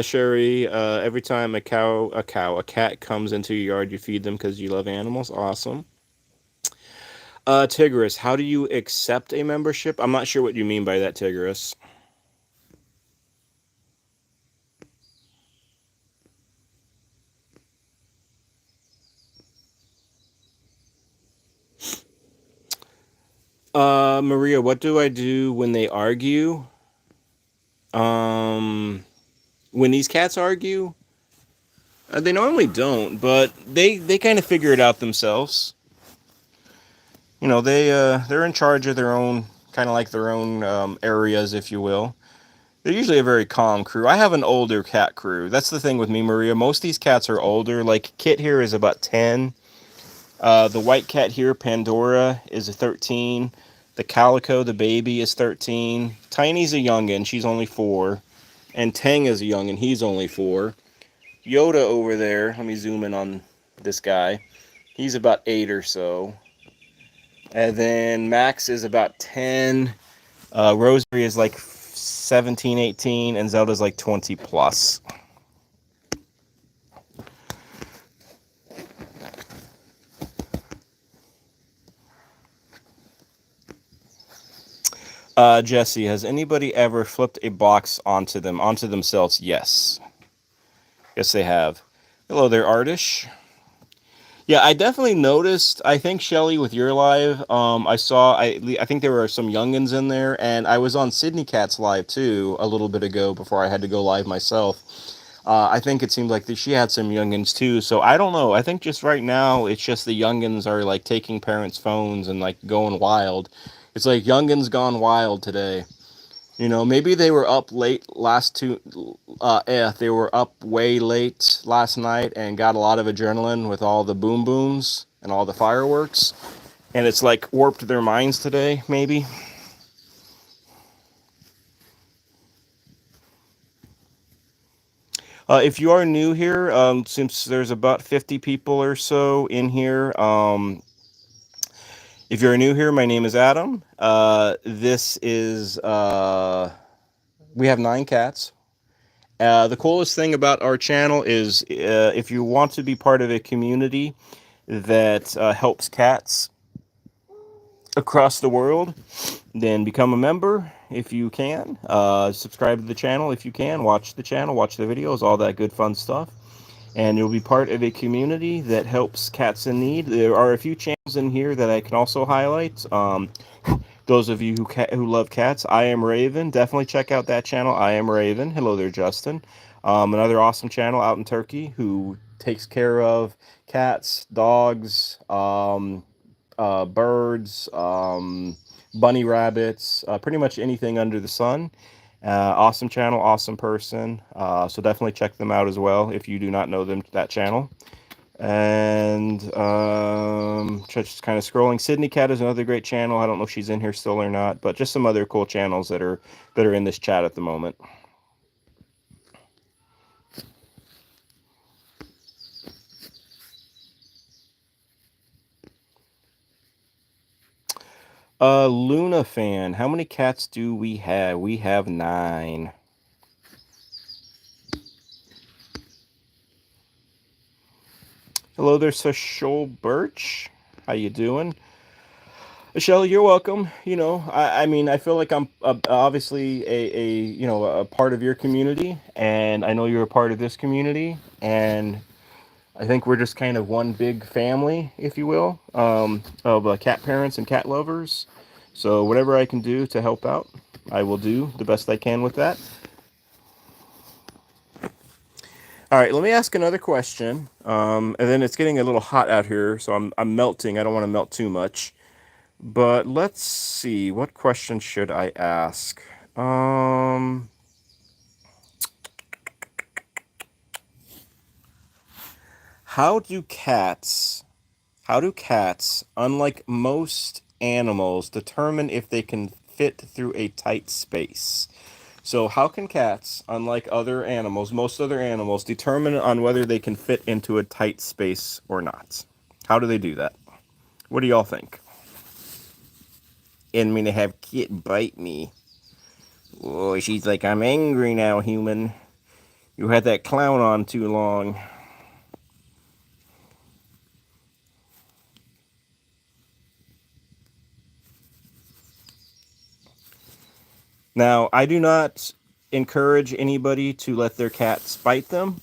Sherry, every time a cat comes into your yard, you feed them because you love animals. Awesome. Tigris, how do you accept a membership? I'm not sure what you mean by that, Tigris. Maria, what do I do when they argue? Um, when these cats argue, they normally don't, but they kind of figure it out themselves. You know, they're in charge of their own, kind of like their own areas, if you will. They're usually a very calm crew. I have an older cat crew. That's the thing with me, Maria. Most of these cats are older. Like Kit here is about 10. The white cat here, Pandora, is a 13. The Calico, the baby, is 13. Tiny's a youngin'. She's only 4. And Tang is a youngin'. He's only 4. Yoda over there, let me zoom in on this guy. He's about 8 or so. And then Max is about 10. Rosemary is like 17, 18. And Zelda's like 20 plus. Jesse, has anybody ever flipped a box onto themselves? Yes. Yes, they have. Hello there, Artish. Yeah, I definitely noticed. I think Shelly with your live, I saw. I think there were some youngins in there, and I was on Sydney Cat's live too a little bit ago before I had to go live myself. I think it seemed like she had some youngins too. So I don't know. I think just right now it's just the youngins are like taking parents' phones and like going wild. It's like youngins gone wild today. You know, maybe they were up late last two. They were up way late last night and got a lot of adrenaline with all the boom booms and all the fireworks, and it's like warped their minds today. Maybe. If you are new here, since there's about 50 people or so in here, if you're new here, my name is Adam. This is we have 9 cats. The coolest thing about our channel is if you want to be part of a community, that helps cats across the world, then become a member if you can. Subscribe to the channel if you can. Watch the channel, watch the videos, all that good fun stuff. And you'll be part of a community that helps cats in need. There are a few channels in here that I can also highlight. Those of you who love cats, I Am Raven, definitely check out that channel, I Am Raven. Hello there, Justin. Another awesome channel out in Turkey who takes care of cats, dogs, birds, bunny rabbits, pretty much anything under the sun. Awesome channel, awesome person. So definitely check them out as well if you do not know them, that channel. And just kind of scrolling. Sydney Cat is another great channel. I don't know if she's in here still or not, but just some other cool channels that are in this chat at the moment. Luna fan, how many cats do we have? We have 9. Hello there, Social Birch. How you doing? Michelle, you're welcome. You know, I mean, I feel like I'm obviously a part of your community, and I know you're a part of this community, and I think we're just kind of one big family, if you will, of cat parents and cat lovers. So whatever I can do to help out, I will do the best I can with that. All right, let me ask another question, and then it's getting a little hot out here, so I'm melting. I don't want to melt too much. But let's see, what question should I ask? How do cats, unlike most animals, determine if they can fit through a tight space? So how can cats, unlike other animals, most other animals, determine on whether they can fit into a tight space or not? How do they do that? What do y'all think? And I'm gonna have Kit bite me. Oh, she's like, I'm angry now, human. You had that clown on too long. Now, I do not encourage anybody to let their cats bite them.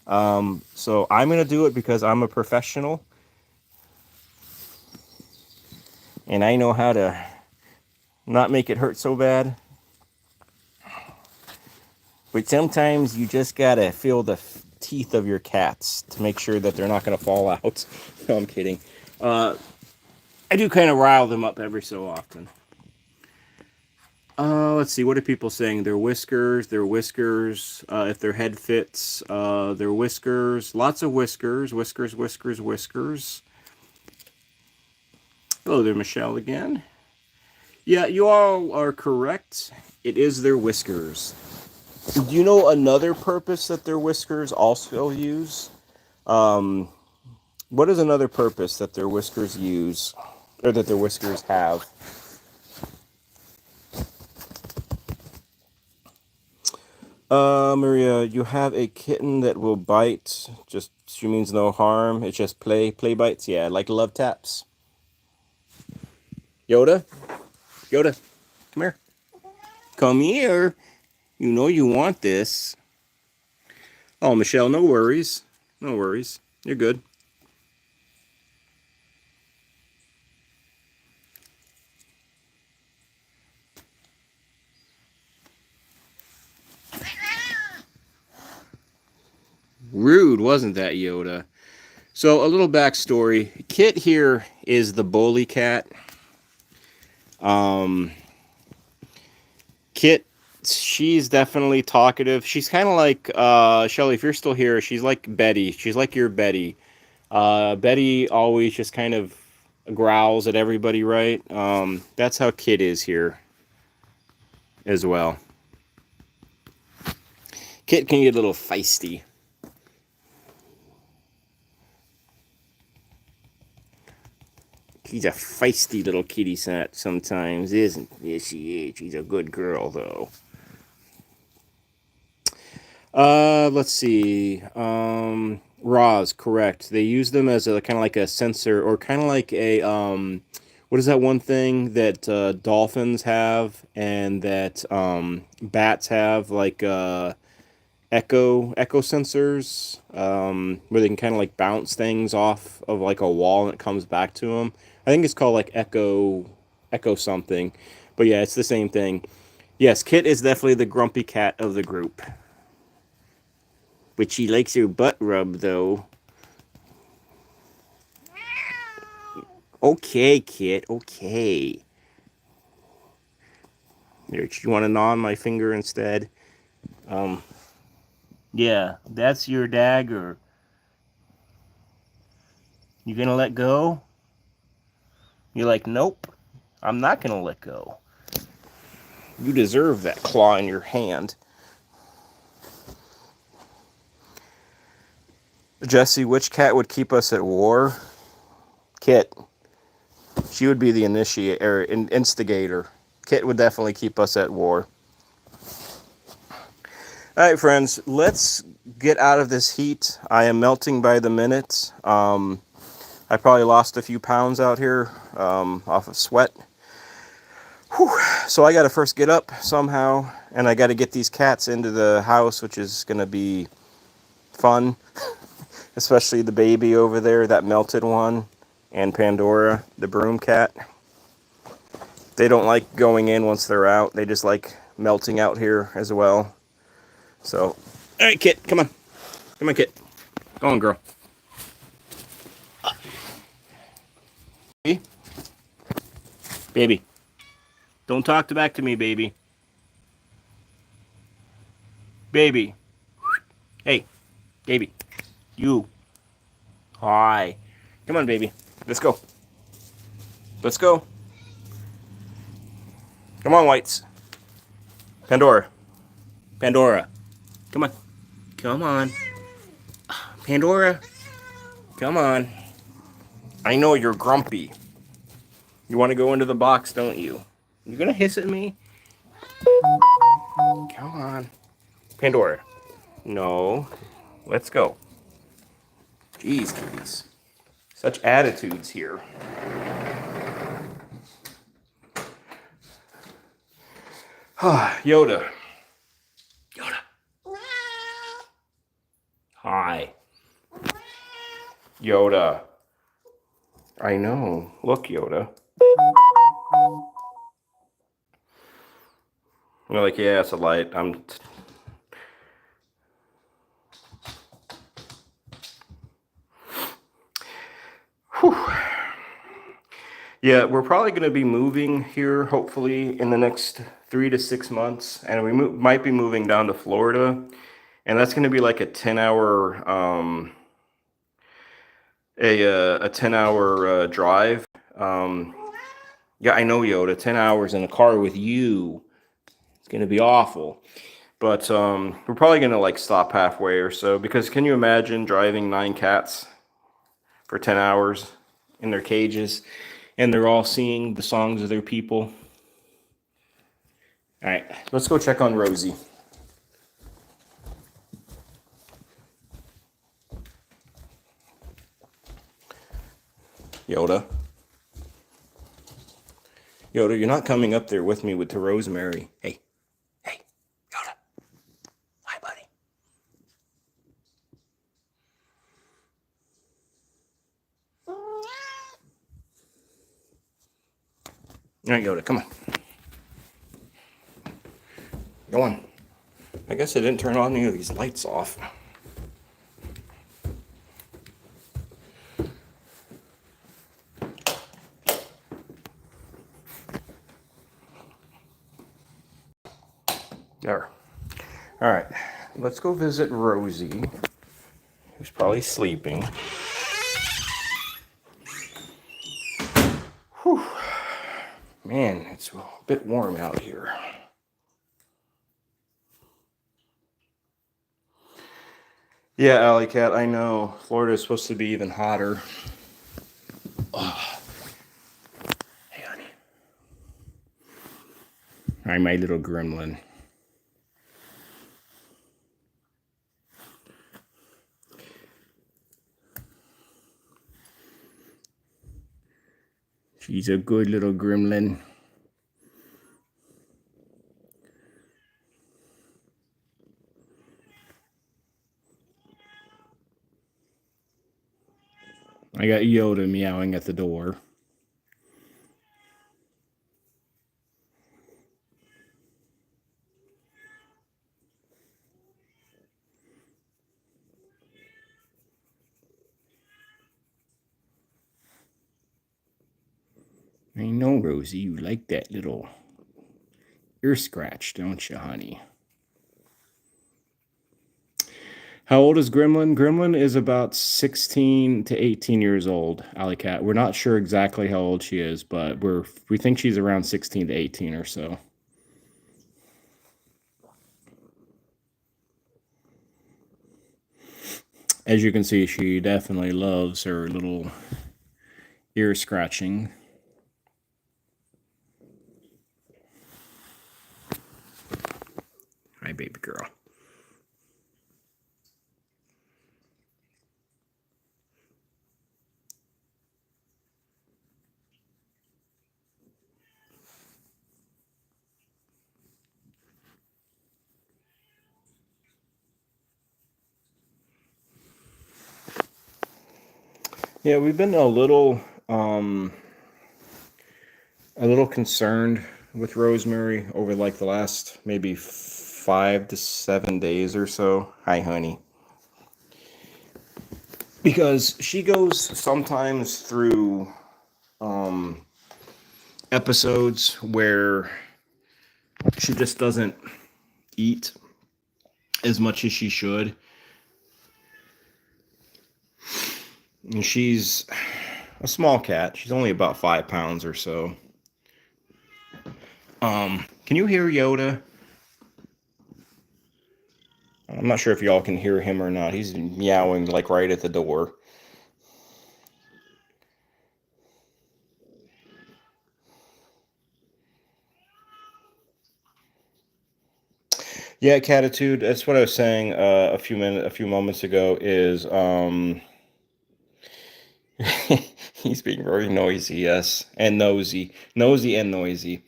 So I'm going to do it because I'm a professional. And I know how to not make it hurt so bad. But sometimes you just got to feel the teeth of your cats to make sure that they're not going to fall out. No, I'm kidding. I do kind of rile them up every so often. Let's see. What are people saying? Their whiskers. Their whiskers. If their head fits, their whiskers. Lots of whiskers. Whiskers, whiskers, whiskers. Hello there, Michelle again. Yeah, you all are correct. It is their whiskers. Do you know another purpose that their whiskers also use? What is another purpose that their whiskers use, or that their whiskers have? Maria, you have a kitten that will bite. Just, she means no harm. It's just play bites. Yeah, like love taps. Yoda, Yoda, come here. Come here. You know you want this. Oh, Michelle, no worries. No worries. You're good. Rude, wasn't that, Yoda? So, a little backstory. Kit here is the bully cat. Kit, she's definitely talkative. She's kind of like, Shelly, if you're still here, she's like Betty. She's like your Betty. Betty always just kind of growls at everybody, right? That's how Kit is here as well. Kit can get a little feisty. She's a feisty little kitty sat sometimes, isn't? Yes, she is. She's a good girl, though. Let's see. Raws, correct. They use them as a kind of like a sensor, or kind of like a what is that one thing that dolphins have and that bats have, like echo sensors, where they can kind of like bounce things off of like a wall and it comes back to them. I think it's called like echo something, but yeah, it's the same thing. Yes, Kit is definitely the grumpy cat of the group, but she likes her butt rub though. Okay, Kit. Okay. Here, you want to gnaw on my finger instead? Yeah, that's your dagger. You gonna let go? You're like, nope, I'm not gonna let go. You deserve that claw in your hand. Jesse, which cat would keep us at war? Kit. She would be the initiator, instigator. Kit would definitely keep us at war. All right, friends, let's get out of this heat. I am melting by the minute. I probably lost a few pounds out here off of sweat. Whew. So I got to first get up somehow, and I got to get these cats into the house, which is going to be fun. Especially the baby over there, that melted one, and Pandora, the broom cat. They don't like going in once they're out. They just like melting out here as well. So, all right, Kit, come on. Come on, Kit. Go on, girl. Baby? Baby. Don't talk back to me, baby. Baby. Hey, baby. You. Hi. Come on, baby. Let's go. Let's go. Come on, Whites. Pandora. Pandora. Come on. Come on. Pandora. Come on. I know you're grumpy. You want to go into the box, don't you? You're going to hiss at me? Come on. Pandora. No. Let's go. Jeez, kitties. Such attitudes here. Yoda. Yoda. Hi. Yoda. I know. Look, Yoda. You're like, yeah, it's a light. Whew. Yeah, we're probably going to be moving here, hopefully, in the next 3 to 6 months. And we might be moving down to Florida. And that's going to be like a 10-hour, a 10-hour drive. Yeah, I know, Yoda. 10 hours in a car with you. It's going to be awful. But we're probably going to like stop halfway or so. Because can you imagine driving 9 cats for 10 hours in their cages? And they're all singing the songs of their people. All right, let's go check on Rosie. Yoda. Yoda, you're not coming up there with me to Rosemary. Hey. Hey, Yoda. Hi, buddy. All right, Yoda, come on. Go on. I guess I didn't turn on any of these lights off. There. All right, let's go visit Rosie, who's probably sleeping. Whew. Man, it's a bit warm out here. Yeah, Alley Cat, I know. Florida is supposed to be even hotter. Oh. Hey, honey. Hi, my little gremlin. She's a good little gremlin. I got Yoda meowing at the door. I know, Rosie, you like that little ear scratch, don't you, honey? How old is Gremlin? Gremlin is about 16 to 18 years old, Alley Cat. We're not sure exactly how old she is, but we think she's around 16 to 18 or so. As you can see, she definitely loves her little ear scratching. Hi, baby girl. Yeah, we've been a little concerned with Rosemary over like the last maybe 5 to 7 days or so. Hi, honey. Because she goes sometimes through episodes where she just doesn't eat as much as she should. And she's a small cat. She's only about 5 pounds or so. Can you hear Yoda? I'm not sure if y'all can hear him or not. He's meowing like right at the door. Yeah, Catitude. That's what I was saying a few moments ago. Is he's being very noisy, yes, and nosy and noisy.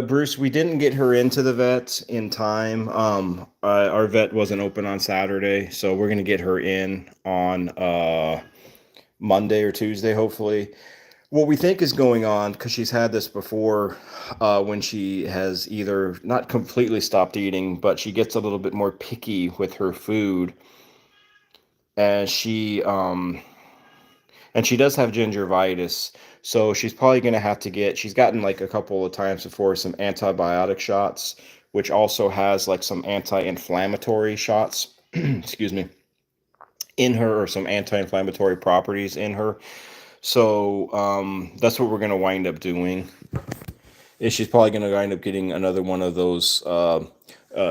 Bruce, we didn't get her into the vet in time. Our vet wasn't open on Saturday, so we're gonna get her in on Monday or Tuesday, hopefully. What we think is going on, because she's had this before, when she has either not completely stopped eating, but she gets a little bit more picky with her food, and she does have gingivitis, so she's probably going to have to get. She's gotten like a couple of times before some antibiotic shots, which also has like some anti-inflammatory shots. Excuse me, in her, or some anti-inflammatory properties in her. So that's what we're going to wind up doing. Is she's probably going to wind up getting another one of those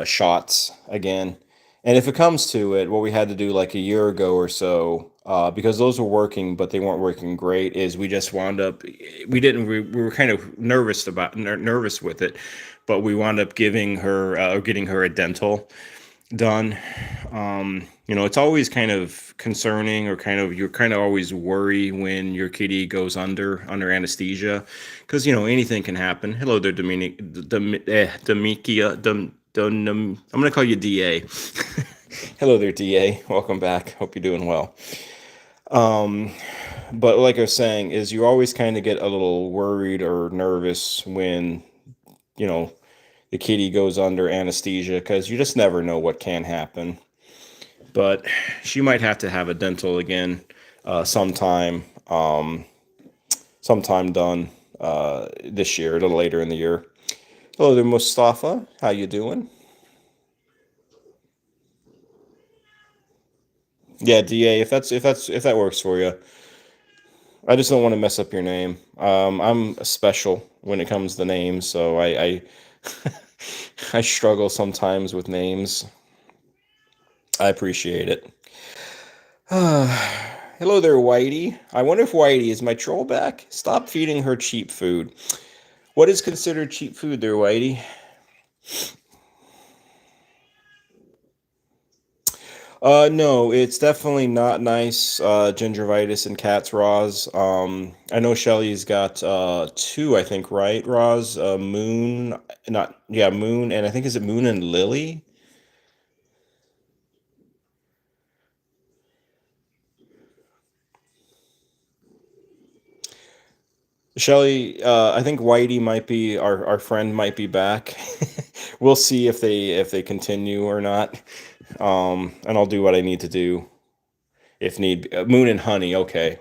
shots again. And if it comes to it, what we had to do like a year ago or so, because those were working, but they weren't working great, is we just wound up, we were kind of nervous with it, but we wound up getting her a dental done. It's always kind of concerning, or you're kind of always worry when your kitty goes under anesthesia, because anything can happen. Hello there, Demikia. I'm gonna call you Da. Hello there, Da. Welcome back. Hope you're doing well. But like I was saying, is you always kind of get a little worried or nervous when the kitty goes under anesthesia, because you just never know what can happen. But she might have to have a dental again sometime done this year, a little later in the year. Hello there, Mustafa. How you doing? Yeah, Da. If that works for you. I just don't want to mess up your name. I'm special when it comes to names, so I I struggle sometimes with names. I appreciate it. Hello there, Whitey. I wonder if Whitey is my troll back. Stop feeding her cheap food. What is considered cheap food there, Whitey? No, it's definitely not nice. Gingivitis and cat's Roz. I know Shelly's got two, I think, right? Roz, Moon, not yeah, Moon, and I think is it Moon and Lily? Shelly, I think Whitey might be our friend might be back. We'll see if they continue or not. And I'll do what I need to do if need be. Moon and Honey, okay.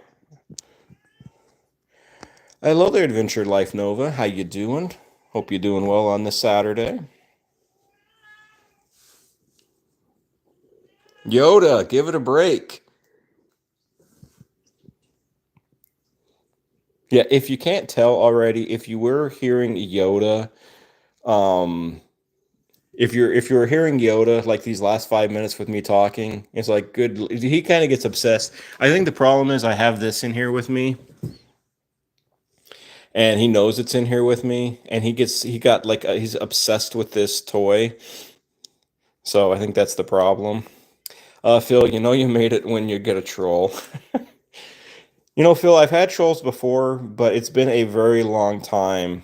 Hello there, Adventure Life Nova. How you doing? Hope you're doing well on this Saturday. Yoda, give it a break. Yeah, if you can't tell already, if you were hearing Yoda, um, if you're hearing Yoda like these last 5 minutes with me talking, it's like good. He kind of gets obsessed. I think the problem is I have this in here with me, and he knows it's in here with me, and he got like he's obsessed with this toy. So I think that's the problem. Phil, you know you made it when you get a troll. You know, Phil, I've had trolls before, but it's been a very long time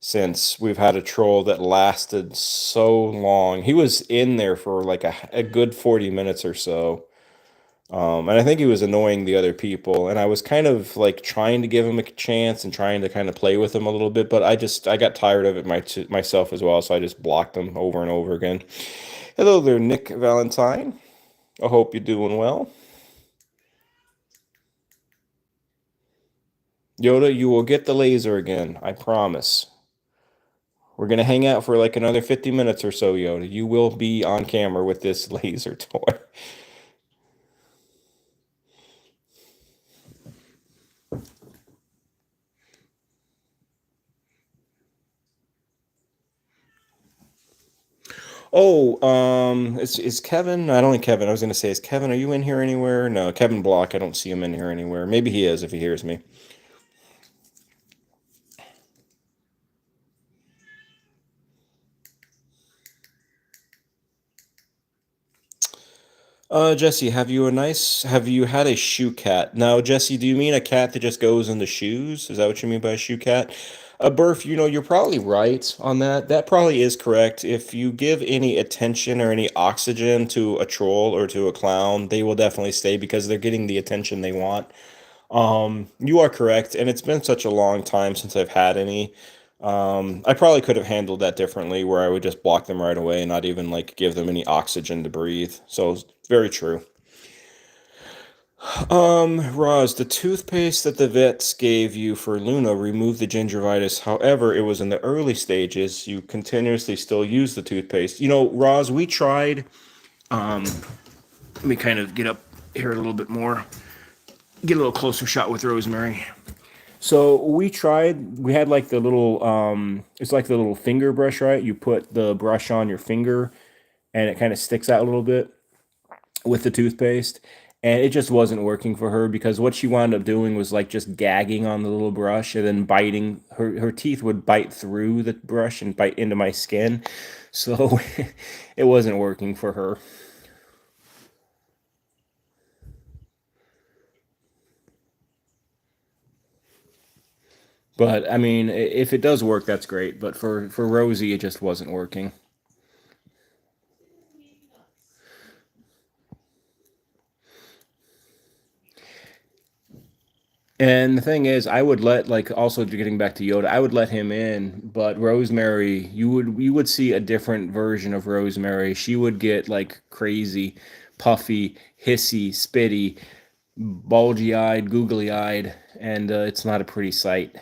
since we've had a troll that lasted so long. He was in there for like a good 40 minutes or so. And I think he was annoying the other people. And I was kind of like trying to give him a chance and trying to kind of play with him a little bit, but I got tired of it myself as well, so I just blocked him over and over again. Hello there, Nick Valentine. I hope you're doing well. Yoda, you will get the laser again, I promise. We're gonna hang out for like another 50 minutes or so, Yoda. You will be on camera with this laser toy. Oh, is Kevin? Not only Kevin. I was gonna say, is Kevin? Are you in here anywhere? No, Kevin Block. I don't see him in here anywhere. Maybe he is if he hears me. Jesse, have you had a shoe cat? Now, Jesse, do you mean a cat that just goes in the shoes? Is that what you mean by a shoe cat? Burf, you know, you're probably right on that. That probably is correct. If you give any attention or any oxygen to a troll or to a clown, they will definitely stay because they're getting the attention they want. You are correct, and it's been such a long time since I've had any. I probably could have handled that differently, where I would just block them right away and not even like give them any oxygen to breathe. So very true. Roz, the toothpaste that the vets gave you for Luna removed the gingivitis. However, it was in the early stages. You continuously still use the toothpaste. You know, Roz, we tried. Um, Let me kind of get up here a little bit more, get a little closer shot with Rosemary. So we tried. We had like the little. It's like the little finger brush, right? You put the brush on your finger, and it kind of sticks out a little bit with the toothpaste. And it just wasn't working for her because what she wound up doing was like just gagging on the little brush and then biting. Her teeth would bite through the brush and bite into my skin. So it wasn't working for her. But I mean, if it does work, that's great. But for Rosie, it just wasn't working. And the thing is, I would let like also getting back to Yoda, I would let him in, but Rosemary, you would see a different version of Rosemary. She would get like crazy, puffy, hissy, spitty, bulgy-eyed, googly-eyed, and it's not a pretty sight.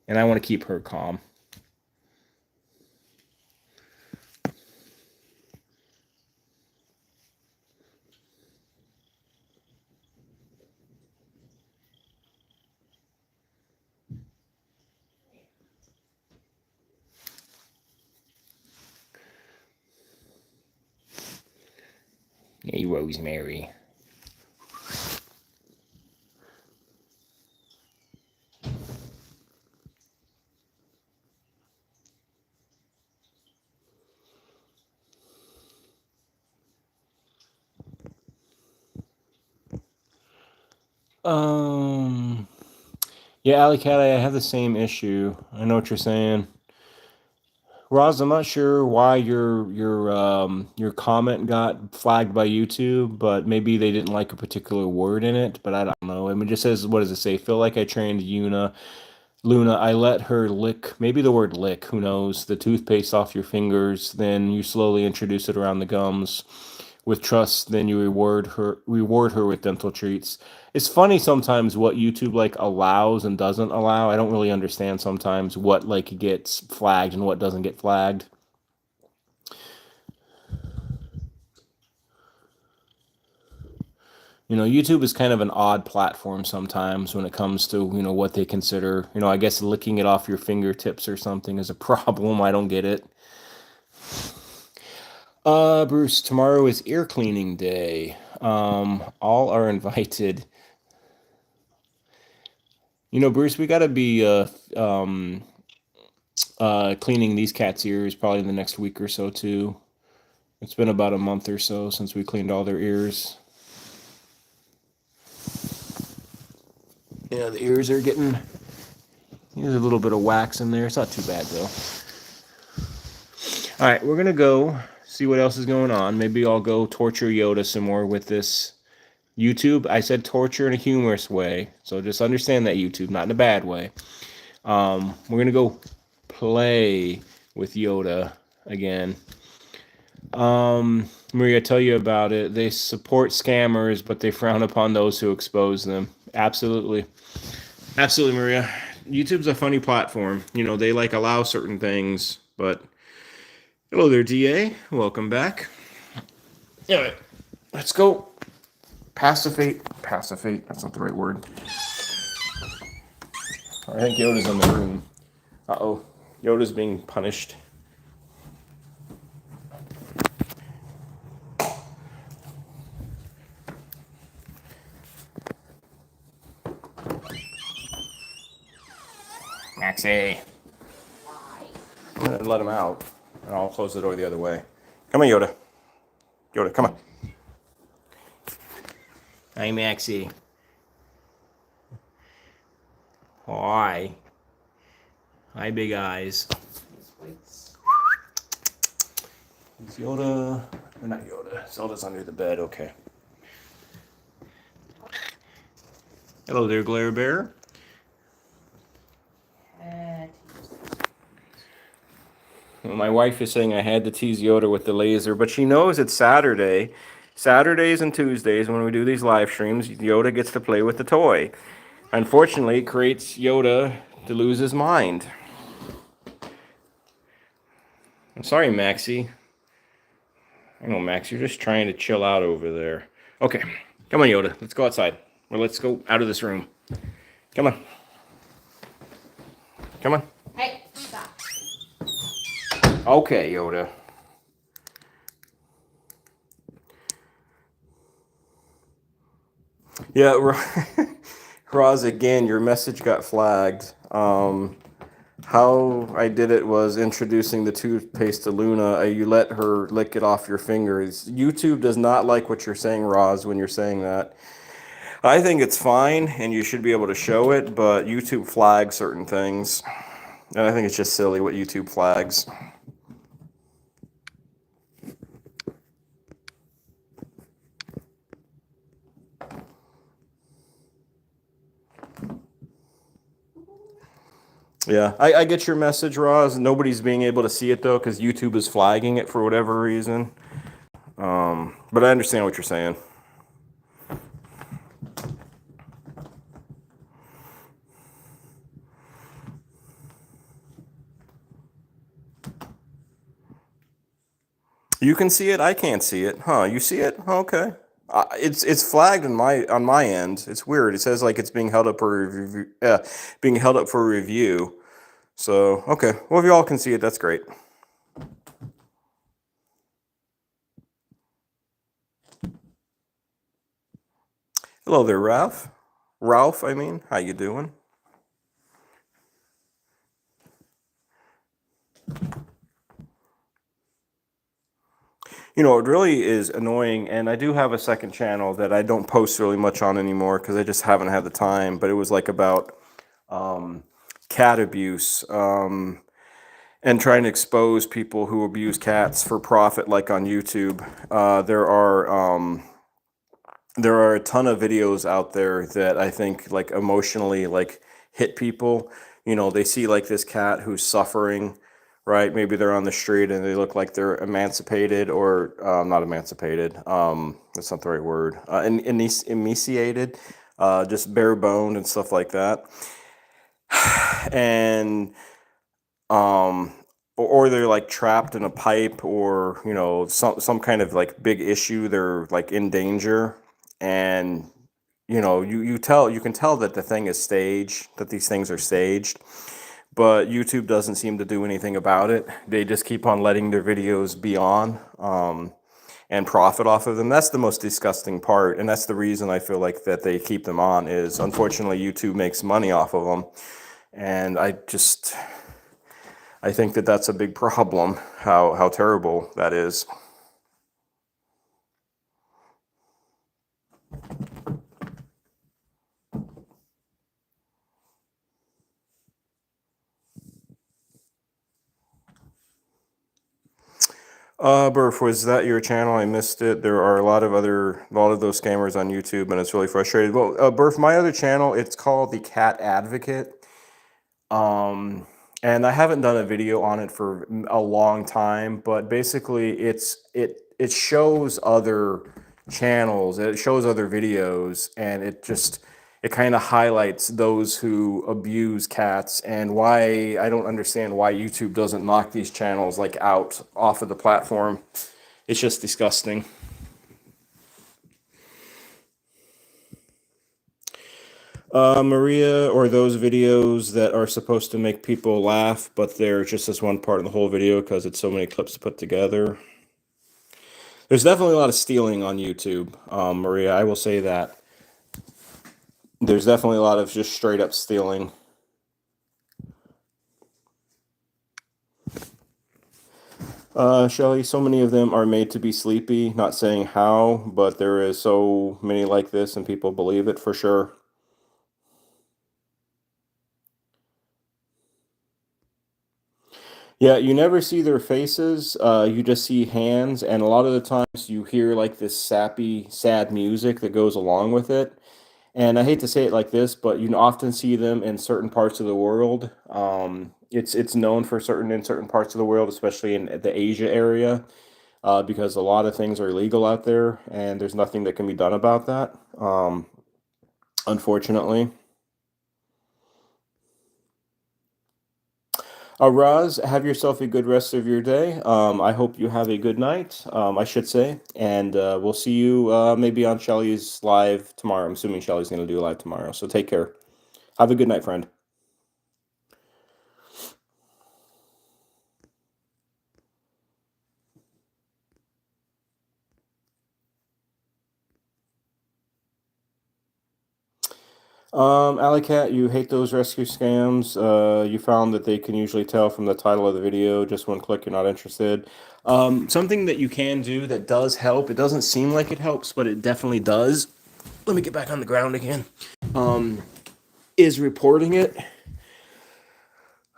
And I want to keep her calm. Hey, Rosemary. Um, yeah, Alley Cat, I have the same issue. I know what you're saying. Roz, I'm not sure why your comment got flagged by YouTube, but maybe they didn't like a particular word in it, but I don't know. I mean, it just says, what does it say? Feel like I trained Luna, I let her lick, maybe the word lick, who knows, the toothpaste off your fingers, then you slowly introduce it around the gums. With trust, then you reward her with dental treats. It's funny sometimes what YouTube like allows and doesn't allow. I don't really understand sometimes what like gets flagged and what doesn't get flagged. YouTube is kind of an odd platform sometimes when it comes to, what they consider, I guess licking it off your fingertips or something is a problem. I don't get it. Bruce, tomorrow is ear cleaning day. All are invited. Bruce, we gotta be cleaning these cats' ears probably in the next week or so too. It's been about a month or so since we cleaned all their ears. Yeah, the ears are getting. There's a little bit of wax in there. It's not too bad though. All right, we're gonna go see what else is going on. Maybe I'll go torture Yoda some more with this YouTube. I said torture in a humorous way, so just understand that, YouTube, not in a bad way. We're gonna go play with Yoda again. Maria, tell you about it. They support scammers, but they frown upon those who expose them. Absolutely. Absolutely, Maria. YouTube's a funny platform. They like allow certain things, but hello there, DA. Welcome back. All right, let's go. Pacifate. That's not the right word. I think Yoda's in the room. Uh-oh. Yoda's being punished. Maxi. I'm going to let him out, and I'll close the door the other way. Come on, Yoda. Yoda, come on. Hi, Maxi. Hi. Hi, big eyes. Is Yoda... Or not Yoda. Zelda's under the bed. Okay. Hello there, Glare Bear. Well, my wife is saying I had to tease Yoda with the laser, but she knows it's Saturday. Saturdays and Tuesdays, when we do these live streams, Yoda gets to play with the toy. Unfortunately, it creates Yoda to lose his mind. I'm sorry, Maxi. I know, Max, you're just trying to chill out over there. Okay, come on, Yoda. Let's go outside. Or let's go out of this room. Come on. Come on. Hey, stop. Okay, Yoda. Yeah, Roz, again, your message got flagged. How I did it was introducing the toothpaste to Luna. You let her lick it off your fingers. YouTube does not like what you're saying, Roz, when you're saying that. I think it's fine, and you should be able to show it, but YouTube flags certain things. And I think it's just silly what YouTube flags. Yeah, I get your message, Roz. Nobody's being able to see it, though, because YouTube is flagging it for whatever reason. But I understand what you're saying. You can see it. I can't see it. Huh? You see it? Okay. It's flagged on my end. It's weird. It says like it's being held up for review. Being held up for review. So okay. Well, if you all can see it, that's great. Hello there, Ralph. Ralph, I mean, how you doing? You know, it really is annoying, and I do have a second channel that I don't post really much on anymore because I just haven't had the time. But it was like about um, cat abuse, and trying to expose people who abuse cats for profit, like on YouTube. There are a ton of videos out there that I think like emotionally like hit people. You know, they see like this cat who's suffering, right? Maybe they're on the street and they look like they're emancipated or not emancipated. That's not the right word. Emaciated, just bare boned and stuff like that. And um or they're like trapped in a pipe, or you know, some kind of like big issue, they're like in danger. And you know, you can tell that the thing is staged, that these things are staged, but YouTube doesn't seem to do anything about it. They just keep on letting their videos be on, and profit off of them. That's the most disgusting part, and that's the reason I feel like that they keep them on, is unfortunately YouTube makes money off of them. And I think that that's a big problem, how terrible that is. Burf, was that your channel? I missed it. There are a lot of those scammers on YouTube, and it's really frustrating. Well, Burf, my other channel, it's called the Cat Advocate. Um, and I haven't done a video on it for a long time, but basically it shows other channels, it shows other videos, and it kind of highlights those who abuse cats. And why, I don't understand why YouTube doesn't knock these channels like out off of the platform. It's just disgusting. Maria, or those videos that are supposed to make people laugh, but they're just this one part in the whole video because it's so many clips to put together. There's definitely a lot of stealing on YouTube, Maria. I will say that. There's definitely a lot of just straight up stealing. Shelly, so many of them are made to be sleepy. Not saying how, but there is so many like this, and people believe it for sure. Yeah, you never see their faces. You just see hands, and a lot of the times you hear like this sappy, sad music that goes along with it. And I hate to say it like this, but you often see them in certain parts of the world. It's known for certain in certain parts of the world, especially in the Asia area, because a lot of things are illegal out there, and there's nothing that can be done about that. Unfortunately. Raz, have yourself a good rest of your day. I hope you have a good night, I should say. And we'll see you maybe on Shelly's live tomorrow. I'm assuming Shelly's going to do a live tomorrow. So take care. Have a good night, friend. Alley Cat, you hate those rescue scams. You found that they can usually tell from the title of the video, just one click, you're not interested. Something that you can do that does help, it doesn't seem like it helps, but it definitely does. Let me get back on the ground again. Is reporting it.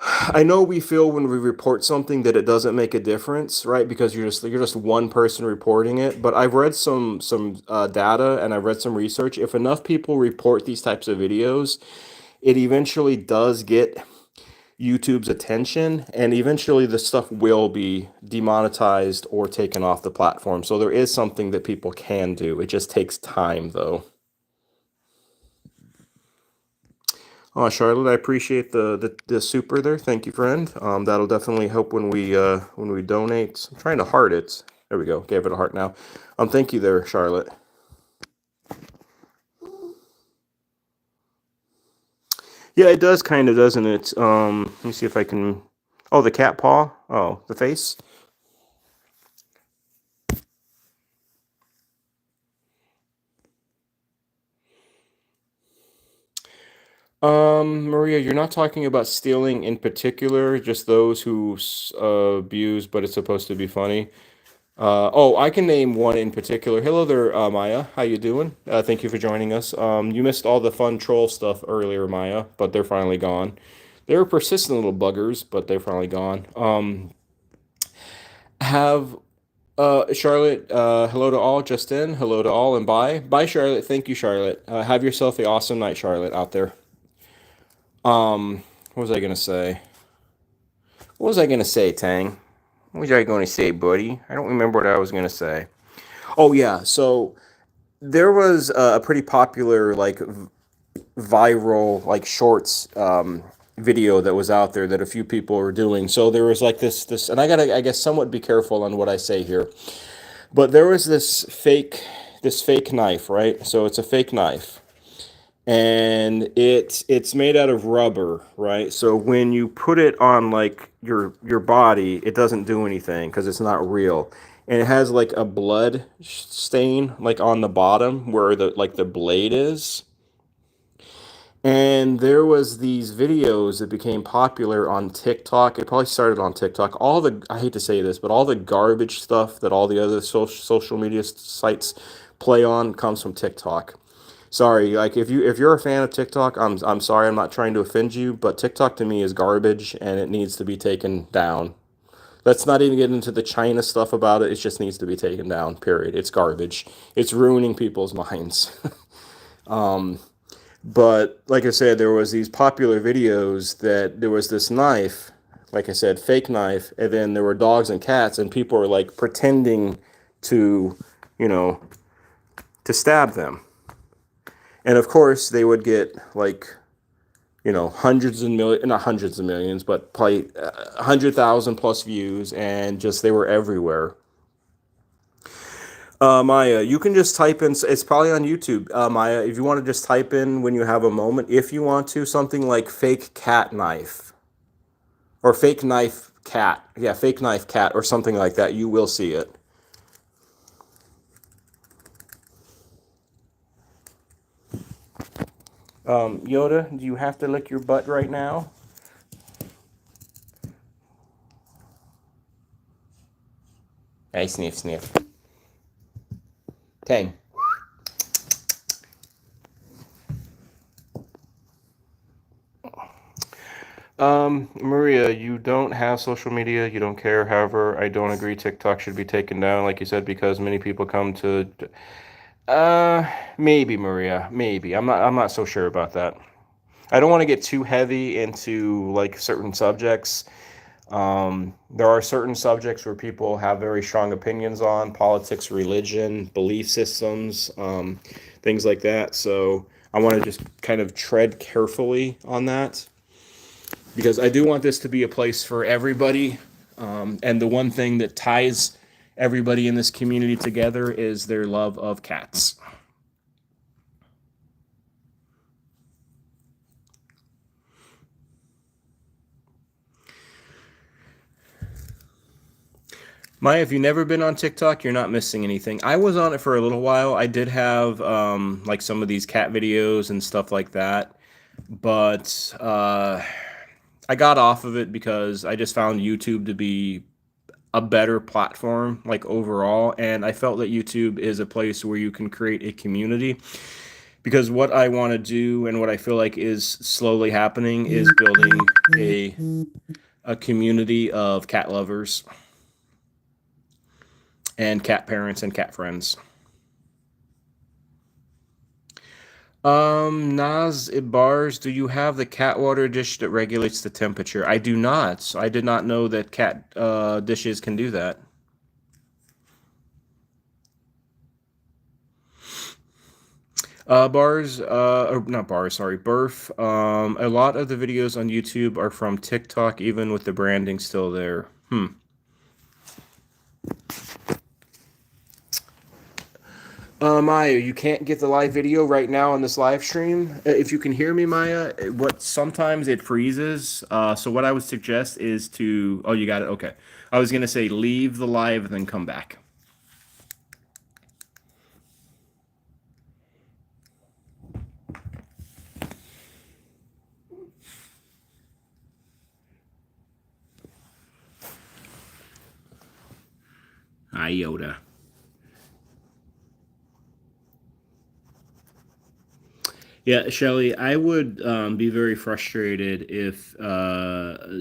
I know we feel when we report something that it doesn't make a difference, right? Because you're just one person reporting it. But I've read some data, and I've read some research. If enough people report these types of videos, it eventually does get YouTube's attention, and eventually the stuff will be demonetized or taken off the platform. So there is something that people can do. It just takes time, though. Oh, Charlotte, I appreciate the super there. Thank you, friend. That'll definitely help when we donate. I'm trying to heart it. There we go. Gave it a heart now. Thank you there, Charlotte. Yeah, it does kind of, doesn't it? Let me see if I can. Oh, the cat paw. Oh, the face. Maria, you're not talking about stealing in particular, just those who abuse, but it's supposed to be funny. Oh, I can name one in particular. Hello there, Maya. How you doing? Thank you for joining us. You missed all the fun troll stuff earlier, Maya, but they're finally gone. They were persistent little buggers, but they're finally gone. Have Charlotte, hello to all, just in. Hello to all, and bye. Bye, Charlotte. Thank you, Charlotte. Have yourself a awesome night, Charlotte, out there. What was I gonna say? What was I gonna say, Tang? What was I gonna say, buddy? I don't remember what I was gonna say. Oh yeah, so there was a pretty popular like viral like shorts video that was out there that a few people were doing. So there was like this, and I gotta I guess somewhat be careful on what I say here. But there was this fake knife, right? So it's a fake knife, and it's made out of rubber, right? So when you put it on like your body, it doesn't do anything because it's not real. And it has like a blood stain like on the bottom where the blade is. And there was these videos that became popular on TikTok. It probably started on TikTok. All the I hate to say this, but all the garbage stuff that all the other social media sites play on comes from TikTok. Sorry, like if you're a fan of TikTok, I'm sorry, I'm not trying to offend you, but TikTok to me is garbage and it needs to be taken down. Let's not even get into the China stuff about it. It just needs to be taken down. Period. It's garbage. It's ruining people's minds. But like I said, there was these popular videos that there was this knife, like I said, fake knife, and then there were dogs and cats, and people were like pretending to, you know, to stab them. And of course, they would get like, hundreds and millions, not hundreds of millions, but probably 100,000 plus views, and just they were everywhere. Maya, you can just type in, it's probably on YouTube. Maya, if you want to just type in when you have a moment, if you want to, something like fake cat knife or fake knife cat. Yeah, fake knife cat or something like that. You will see it. Yoda, do you have to lick your butt right now? Hey, sniff, sniff. Tang. Maria, you don't have social media, you don't care. However, I don't agree TikTok should be taken down, like you said, because many people come to maybe Maria, maybe. I'm not so sure about that. I don't want to get too heavy into like certain subjects. There are certain subjects where people have very strong opinions on politics, religion, belief systems, things like that. So I want to just kind of tread carefully on that because I do want this to be a place for everybody. And the one thing that ties everybody in this community together is their love of cats. Maya, if you've never been on TikTok, you're not missing anything. I was on it for a little while. I did have like some of these cat videos and stuff like that, but I got off of it because I just found YouTube to be a better platform, like overall, and I felt that YouTube is a place where you can create a community. Because what I want to do and what I feel like is slowly happening is building a community of cat lovers and cat parents and cat friends. Naz Ibars, do you have the cat water dish that regulates the temperature? I do not. I did not know that cat dishes can do that. Bars, or not bars, sorry, Burf. A lot of the videos on YouTube are from TikTok, even with the branding still there. Maya, you can't get the live video right now on this live stream. If you can hear me, Maya, what sometimes it freezes. So what I would suggest is to, oh, you got it. Okay. I was gonna say leave the live and then come back. All Hi, Yoda. Yeah, Shelly, I would be very frustrated if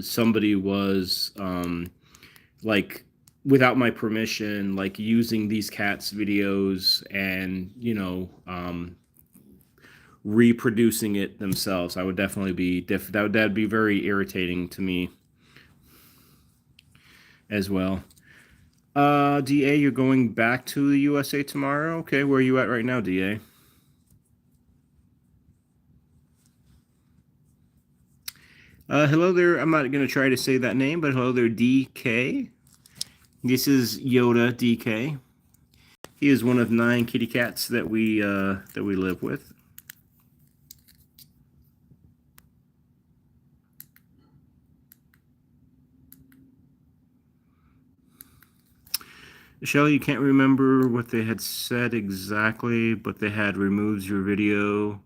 somebody was like without my permission, like using these cats' videos and reproducing it themselves. I would definitely be that'd be very irritating to me as well. DA, you're going back to the USA tomorrow? Okay, where are you at right now, DA? Hello there. I'm not going to try to say that name, but hello there, DK. This is Yoda, DK. He is one of 9 kitty cats that we live with. Shelly, you can't remember what they had said exactly, but they had removed your video.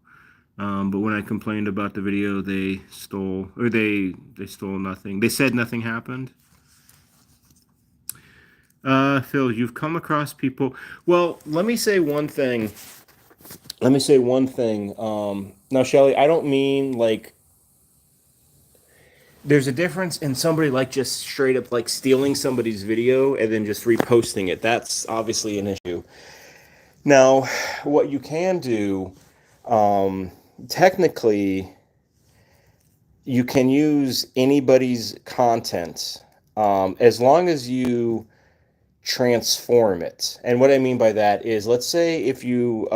But when I complained about the video, they stole nothing. They said nothing happened. Phil, you've come across people. Well, let me say one thing. Now, Shelly, I don't mean like there's a difference in somebody like just straight up like stealing somebody's video and then just reposting it. That's obviously an issue. Now, what you can do, technically, you can use anybody's content as long as you transform it. And what I mean by that is, let's say if you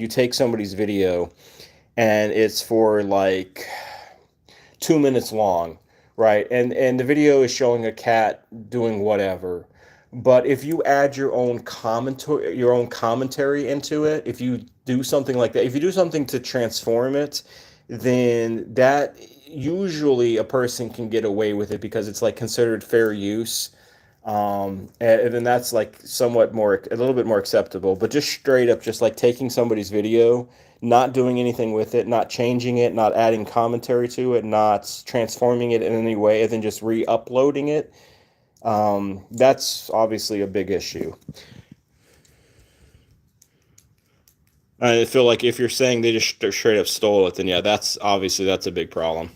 take somebody's video and it's for like 2 minutes long, right? And the video is showing a cat doing whatever. But if you add your own commentary into it, if you do something like that, if you do something to transform it, then that usually a person can get away with it because it's like considered fair use. And then that's like somewhat more, a little bit more acceptable. But just straight up, just like taking somebody's video, not doing anything with it, not changing it, not adding commentary to it, not transforming it in any way, and then just re-uploading it, that's obviously a big issue. I feel like if you're saying they just straight up stole it, then yeah, that's a big problem.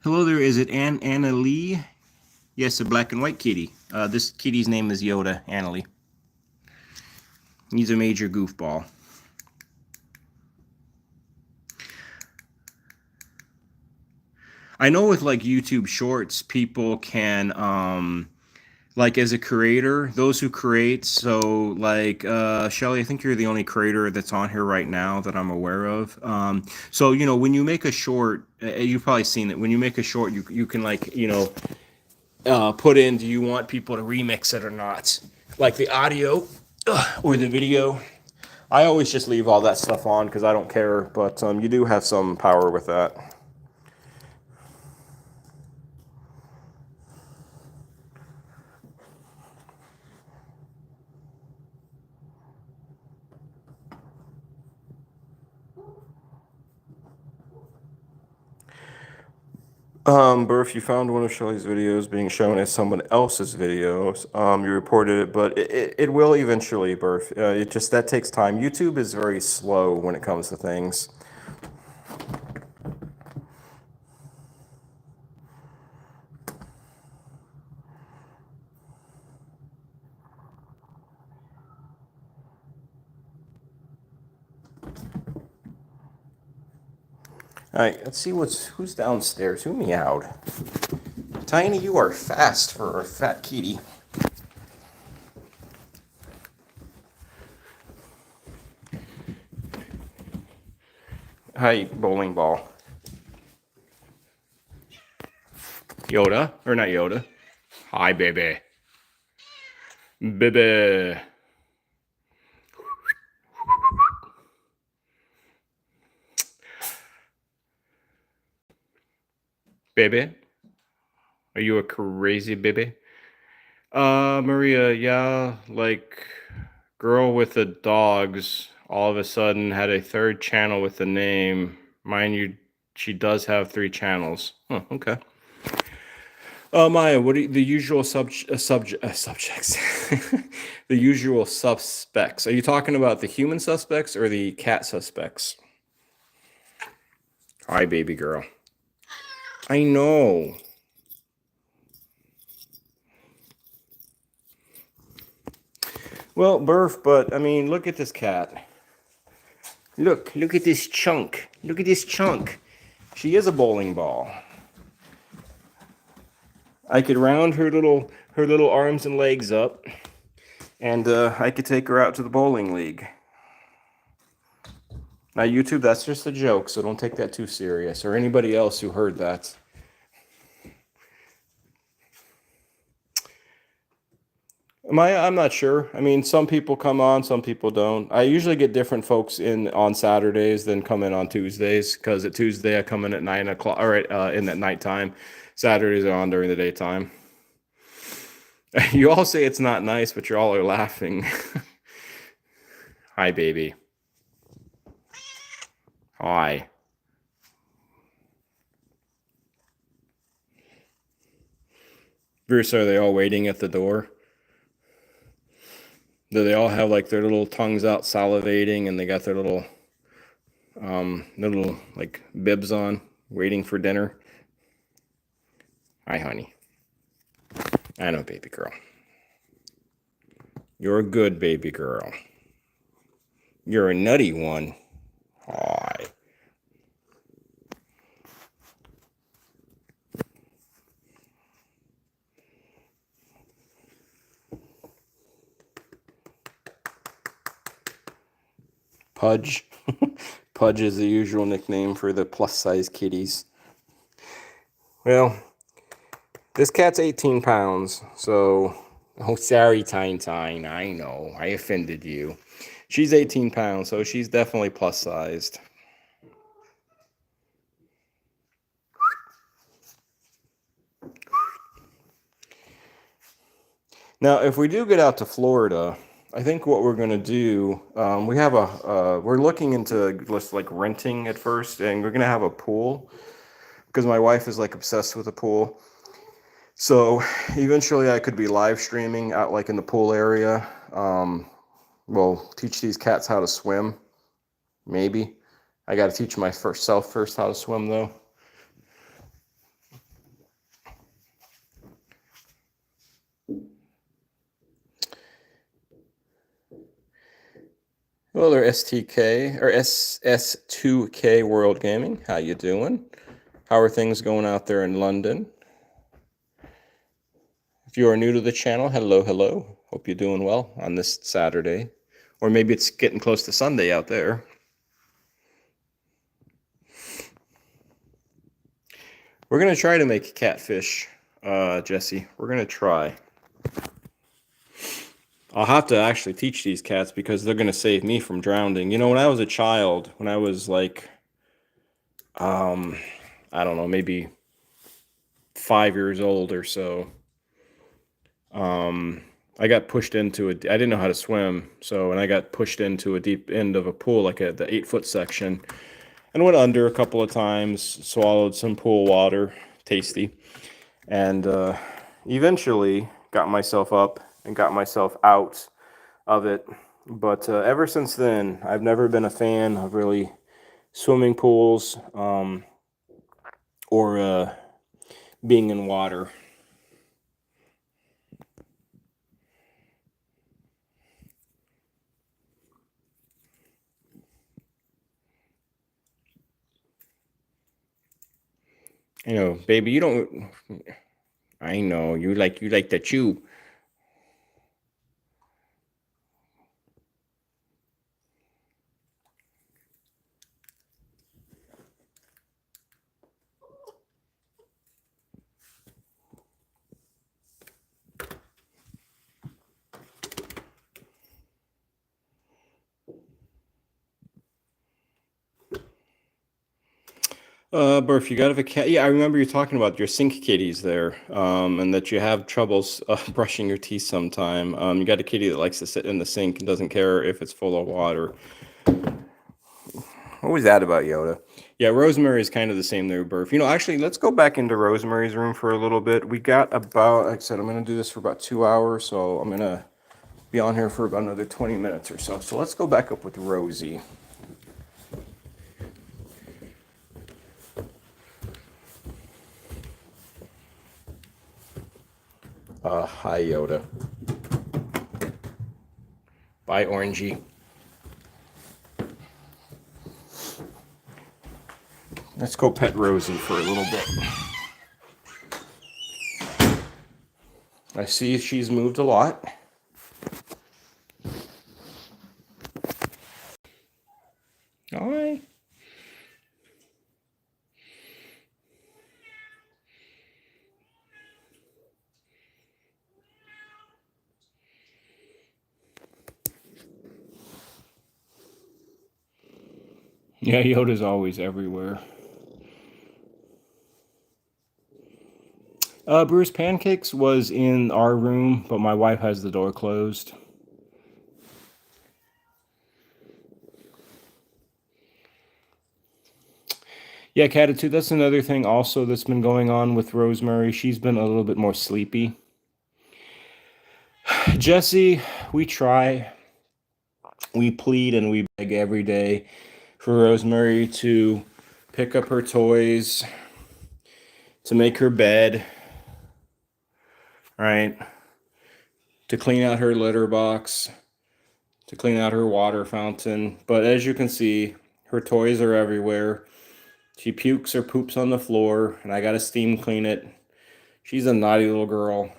Hello there, is it Anna Lee? Yes, a black and white kitty. This kitty's name is Yoda, Anna Lee. He's a major goofball. I know with like YouTube Shorts, people can like as a creator, those who create, so like Shelly, I think you're the only creator that's on here right now that I'm aware of. So when you make a short, you've probably seen it. When you make a short, you can like put in, do you want people to remix it or not, like the audio or the video. I always just leave all that stuff on because I don't care, but you do have some power with that. Burf, you found one of Shelly's videos being shown as someone else's videos. You reported it, but it will eventually, Burf. It just, that takes time. YouTube is very slow when it comes to things. All right, let's see who's downstairs. Who meowed? Tiny, you are fast for a fat kitty. Hi, bowling ball. Yoda, or not Yoda. Hi, baby. Baby. Baby. Are you a crazy baby? Maria, yeah, like girl with the dogs all of a sudden had a third channel with the name. Mind you, she does have 3 channels. Huh, okay. Maya, what are the usual subjects? The usual suspects. Are you talking about the human suspects or the cat suspects? Hi, baby girl. I know. Well, Burf, but I mean, look at this cat. Look at this chunk. Look at this chunk. She is a bowling ball. I could round her little arms and legs up, and I could take her out to the bowling league. Now, YouTube, that's just a joke, so don't take that too serious, or anybody else who heard that. I'm not sure. I mean, some people come on, some people don't. I usually get different folks in on Saturdays than come in on Tuesdays, because at Tuesday I come in at 9 o'clock, all right, in at nighttime. Saturdays are on during the daytime. You all say it's not nice, but you all are laughing. Hi, baby. Hi. Bruce, are they all waiting at the door? Do they all have like their little tongues out salivating and they got their little like bibs on waiting for dinner? Hi, honey. I know, baby girl. You're a good baby girl. You're a nutty one. Hi. Pudge. Pudge is the usual nickname for the plus-size kitties. Well, this cat's 18 pounds, so... Oh, sorry, Tine. I know. I offended you. She's 18 pounds, so she's definitely plus-sized. Now, if we do get out to Florida... I think what we're going to do, we're looking into just like renting at first, and we're going to have a pool because my wife is like obsessed with a pool. So eventually I could be live streaming out like in the pool area. We'll teach these cats how to swim. Maybe. I got to teach myself first how to swim though. Hello there, STK or SS2K World Gaming. How you doing? How are things going out there in London? If you are new to the channel, hello. Hope you're doing well on this Saturday. Or maybe it's getting close to Sunday out there. We're going to try to make catfish, Jesse. We're going to try. I'll have to actually teach these cats because they're going to save me from drowning. You know, when I was a child, when I was like, I don't know, maybe 5 years old or so, I got pushed into it. I didn't know how to swim, and I got pushed into a deep end of a pool, like the 8-foot section, and went under a couple of times, swallowed some pool water, tasty, and eventually got myself up and got myself out of it. But ever since then, I've never been a fan of really swimming pools or being in water. You know, baby, you don't. I know you like to chew. Burf, you got a cat? Yeah, I remember you talking about your sink kitties there, and that you have troubles brushing your teeth sometime. You got a kitty that likes to sit in the sink and doesn't care if it's full of water. What was that about Yoda? Yeah, Rosemary is kind of the same there, Burf. You know, actually, let's go back into Rosemary's room for a little bit. We got about, like I said, I'm going to do this for about 2 hours, so I'm going to be on here for about another 20 minutes or so. So let's go back up with Rosie. Hi, Yoda. Bye, Orangey. Let's go pet Rosie for a little bit. I see she's moved a lot. Hi. Yeah, Yoda's always everywhere. Bruce Pancakes was in our room, but my wife has the door closed. Yeah, Catitude, that's another thing also that's been going on with Rosemary. She's been a little bit more sleepy. Jesse, we try, we plead, and we beg every day for Rosemary to pick up her toys, to make her bed, right? To clean out her litter box, to clean out her water fountain. But as you can see, her toys are everywhere. She pukes or poops on the floor, and I gotta steam clean it. She's a naughty little girl.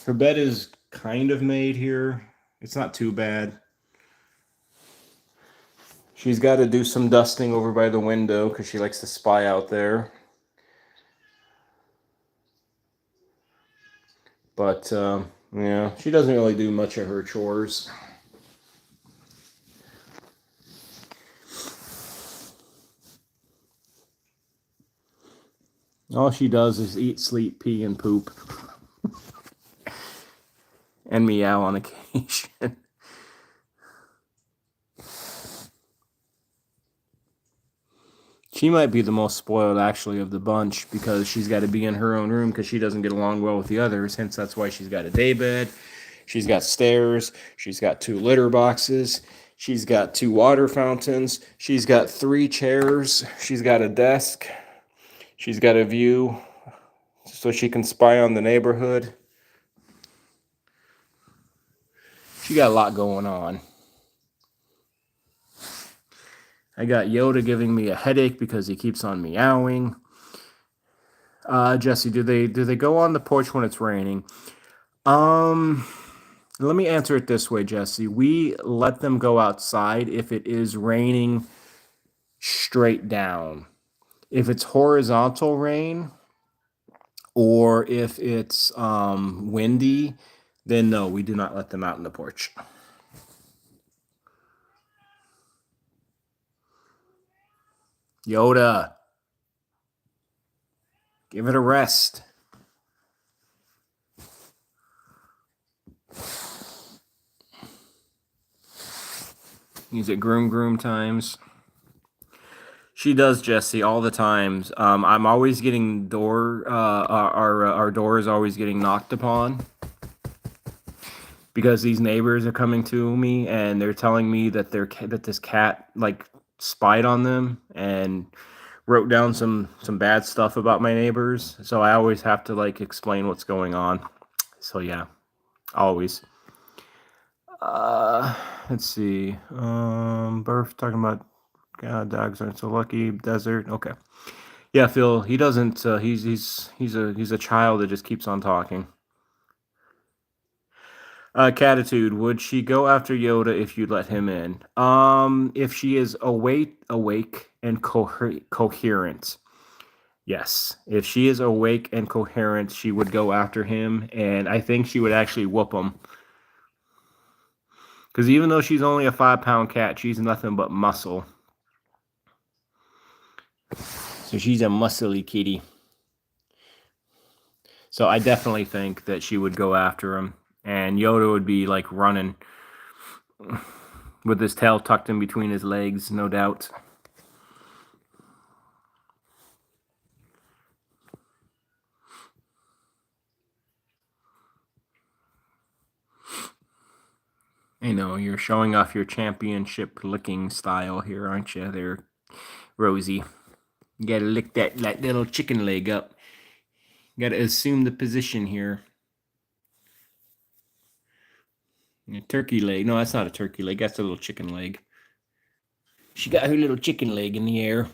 Her bed is kind of made here. It's not too bad. She's got to do some dusting over by the window because she likes to spy out there. But, yeah, she doesn't really do much of her chores. All she does is eat, sleep, pee, and poop. And meow on occasion. She might be the most spoiled, actually, of the bunch because she's got to be in her own room because she doesn't get along well with the others. Hence, that's why she's got a daybed. She's got stairs. She's got 2 litter boxes. She's got 2 water fountains. She's got 3 chairs. She's got a desk. She's got a view so she can spy on the neighborhood. She got a lot going on. I got Yoda giving me a headache because he keeps on meowing. Jesse, do they go on the porch when it's raining? Let me answer it this way, Jesse. We let them go outside if it is raining straight down. If it's horizontal rain or if it's windy, then no, we do not let them out in the porch. Yoda, give it a rest. Is it groom times? She does, Jesse, all the times. I'm always getting our door is always getting knocked upon because these neighbors are coming to me and they're telling me that this cat like spied on them and wrote down some bad stuff about my neighbors. So I always have to like explain what's going on. So yeah, always. Let's see. Burf talking about God, dogs aren't so lucky. Desert. Okay. Yeah, Phil. He doesn't. He's a child that just keeps on talking. Catitude. Would she go after Yoda if you let him in? If she is awake and coherent. Yes. If she is awake and coherent, she would go after him, and I think she would actually whoop him. Because even though she's only a 5-pound cat, she's nothing but muscle. So she's a muscly kitty. So I definitely think that she would go after him, and Yoda would be like running. with his tail tucked in between his legs, no doubt. I know, you're showing off your championship licking style here, aren't you there, Rosie? You gotta lick that little chicken leg up. You gotta assume the position here. A turkey leg. No, that's not a turkey leg. That's a little chicken leg. She got her little chicken leg in the air.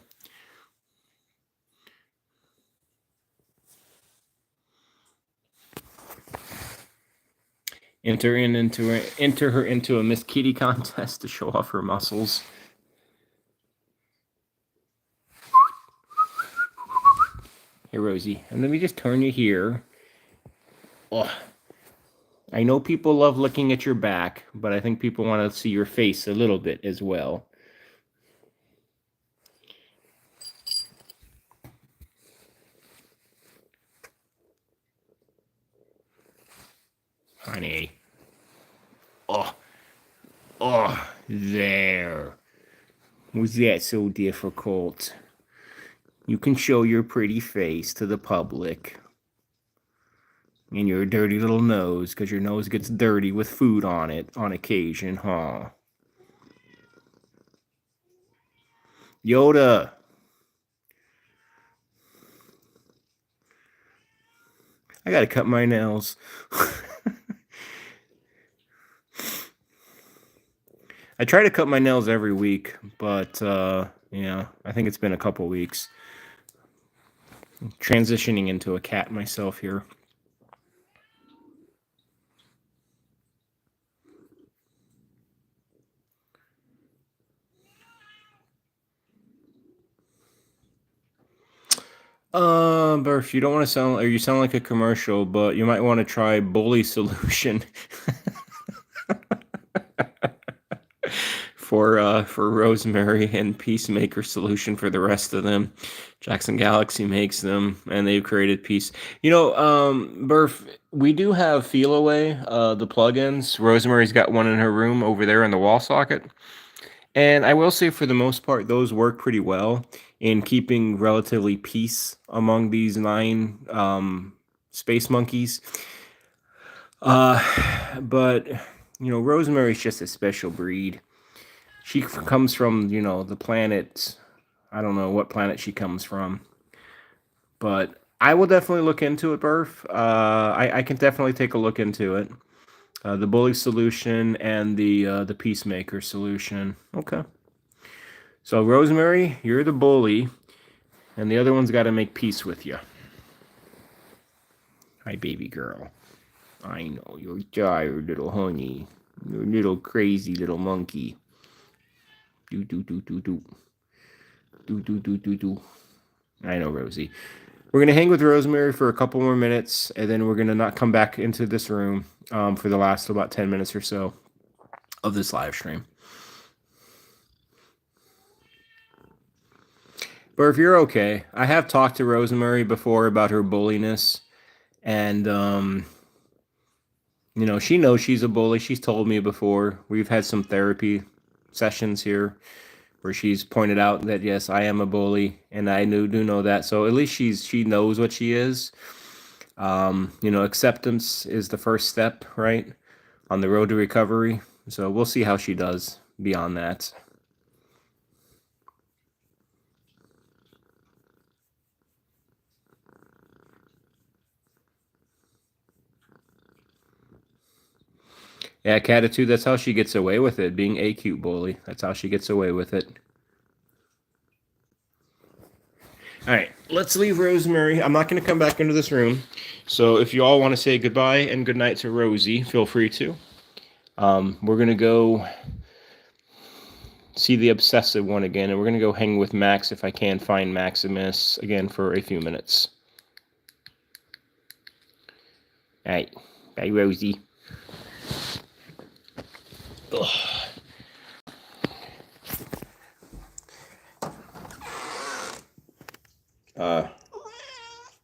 Enter her into a Miss Kitty contest to show off her muscles. Here, Rosie, and let me just turn you here. Oh, I know people love looking at your back, but I think people want to see your face a little bit as well. Honey. Oh, there. Was that so difficult? You can show your pretty face to the public. And your dirty little nose, because your nose gets dirty with food on it on occasion, huh? Yoda. I gotta cut my nails. I try to cut my nails every week, but yeah, I think it's been a couple weeks. Transitioning into a cat myself here. Burf, you don't want to sound, or you sound like a commercial, but you might want to try Bully Solution for Rosemary, and Peacemaker Solution for the rest of them. Jackson Galaxy makes them, and they've created Peace. You know, Burf, we do have Feel Away, the plugins. Rosemary's got one in her room over there in the wall socket. And I will say, for the most part, those work pretty well in keeping relatively peace among these 9 space monkeys. But, you know, Rosemary's just a special breed. She comes from, you know, the planet. I don't know what planet she comes from. But I will definitely look into it, Burf. I can definitely take a look into it. The Bully Solution and the Peacemaker Solution. Okay. So, Rosemary, you're the bully, and the other one's got to make peace with you. Hi, baby girl. I know, you're tired, little honey. You're a little crazy little monkey. Do, do, do, do, do. Do, do, do, do, do. I know, Rosie. We're going to hang with Rosemary for a couple more minutes, and then we're going to not come back into this room for the last about 10 minutes or so of this live stream. But if you're okay, I have talked to Rosemary before about her bulliness, and you know, she knows she's a bully. She's told me before. We've had some therapy sessions here where she's pointed out that yes, I am a bully, and I do know that. So at least she knows what she is. You know, acceptance is the first step, right, on the road to recovery. So we'll see how she does beyond that. Yeah, Catitude, that's how she gets away with it, being a cute bully. That's how she gets away with it. All right, let's leave Rosemary. I'm not going to come back into this room. So if you all want to say goodbye and good night to Rosie, feel free to. We're going to go see the obsessive one again, and we're going to go hang with Max if I can find Maximus again for a few minutes. All right, bye, Rosie. Ugh.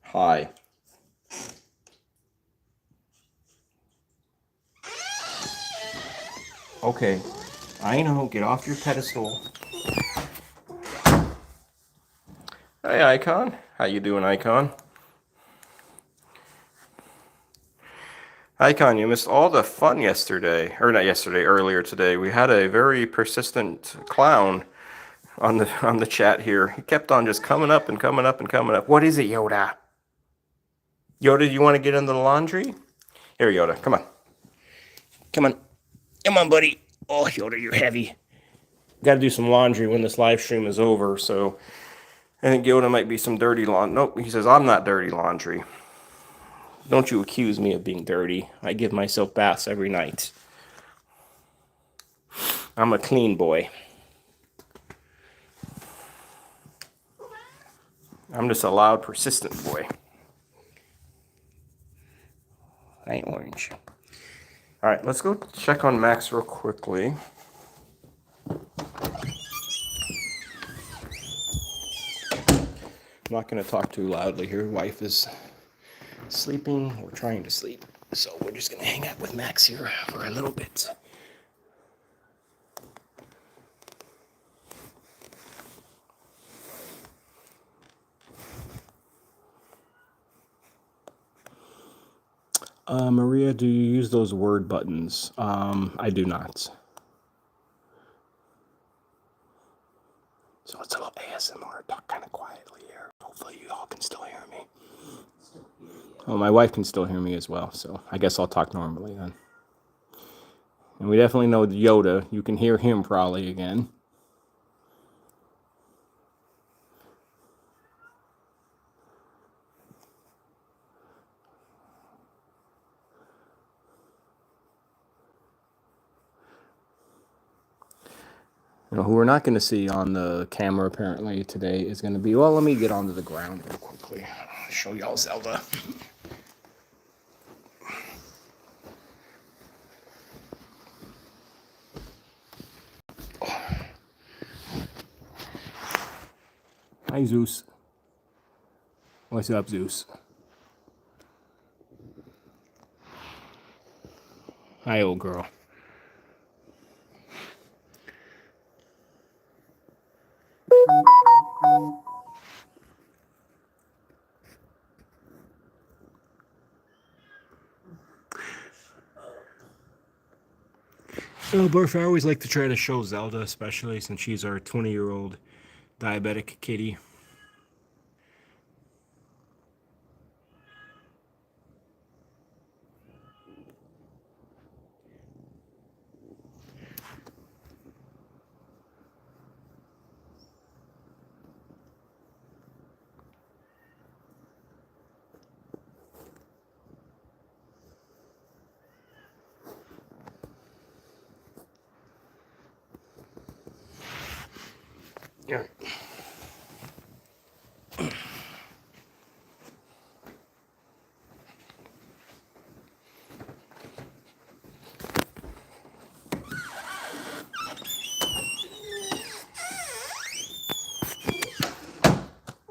Hi. Okay. I know, get off your pedestal. Hey, Icon. How you doing, Icon? Icon, you missed all the fun yesterday. Or not yesterday, earlier today. We had a very persistent clown on the chat here. He kept on just coming up and coming up and coming up. What is it, Yoda? Yoda, you want to get into the laundry? Here, Yoda, come on. Come on. Come on, buddy. Oh, Yoda, you're heavy. Got to do some laundry when this live stream is over, so I think Yoda might be some dirty laundry. Nope, he says, I'm not dirty laundry. Don't you accuse me of being dirty. I give myself baths every night. I'm a clean boy. I'm just a loud, persistent boy. I ain't orange. All right, let's go check on Max real quickly. I'm not going to talk too loudly here. Wife is sleeping. We're trying to sleep. So we're just going to hang out with Max here for a little bit. Maria, do you use those word buttons? I do not. So it's a little ASMR. Talk kind of quietly here. Hopefully you all can still hear me. Oh, my wife can still hear me as well, so I guess I'll talk normally then. And we definitely know Yoda. You can hear him probably again. You know, who we're not going to see on the camera apparently today is going to be, well, let me get onto the ground real quickly. I'll show y'all Zelda. Hi, Zeus. What's up, Zeus? Hi, old girl. Oh, Barf, I always like to try to show Zelda, especially since she's our 20-year-old diabetic kitty. Yeah.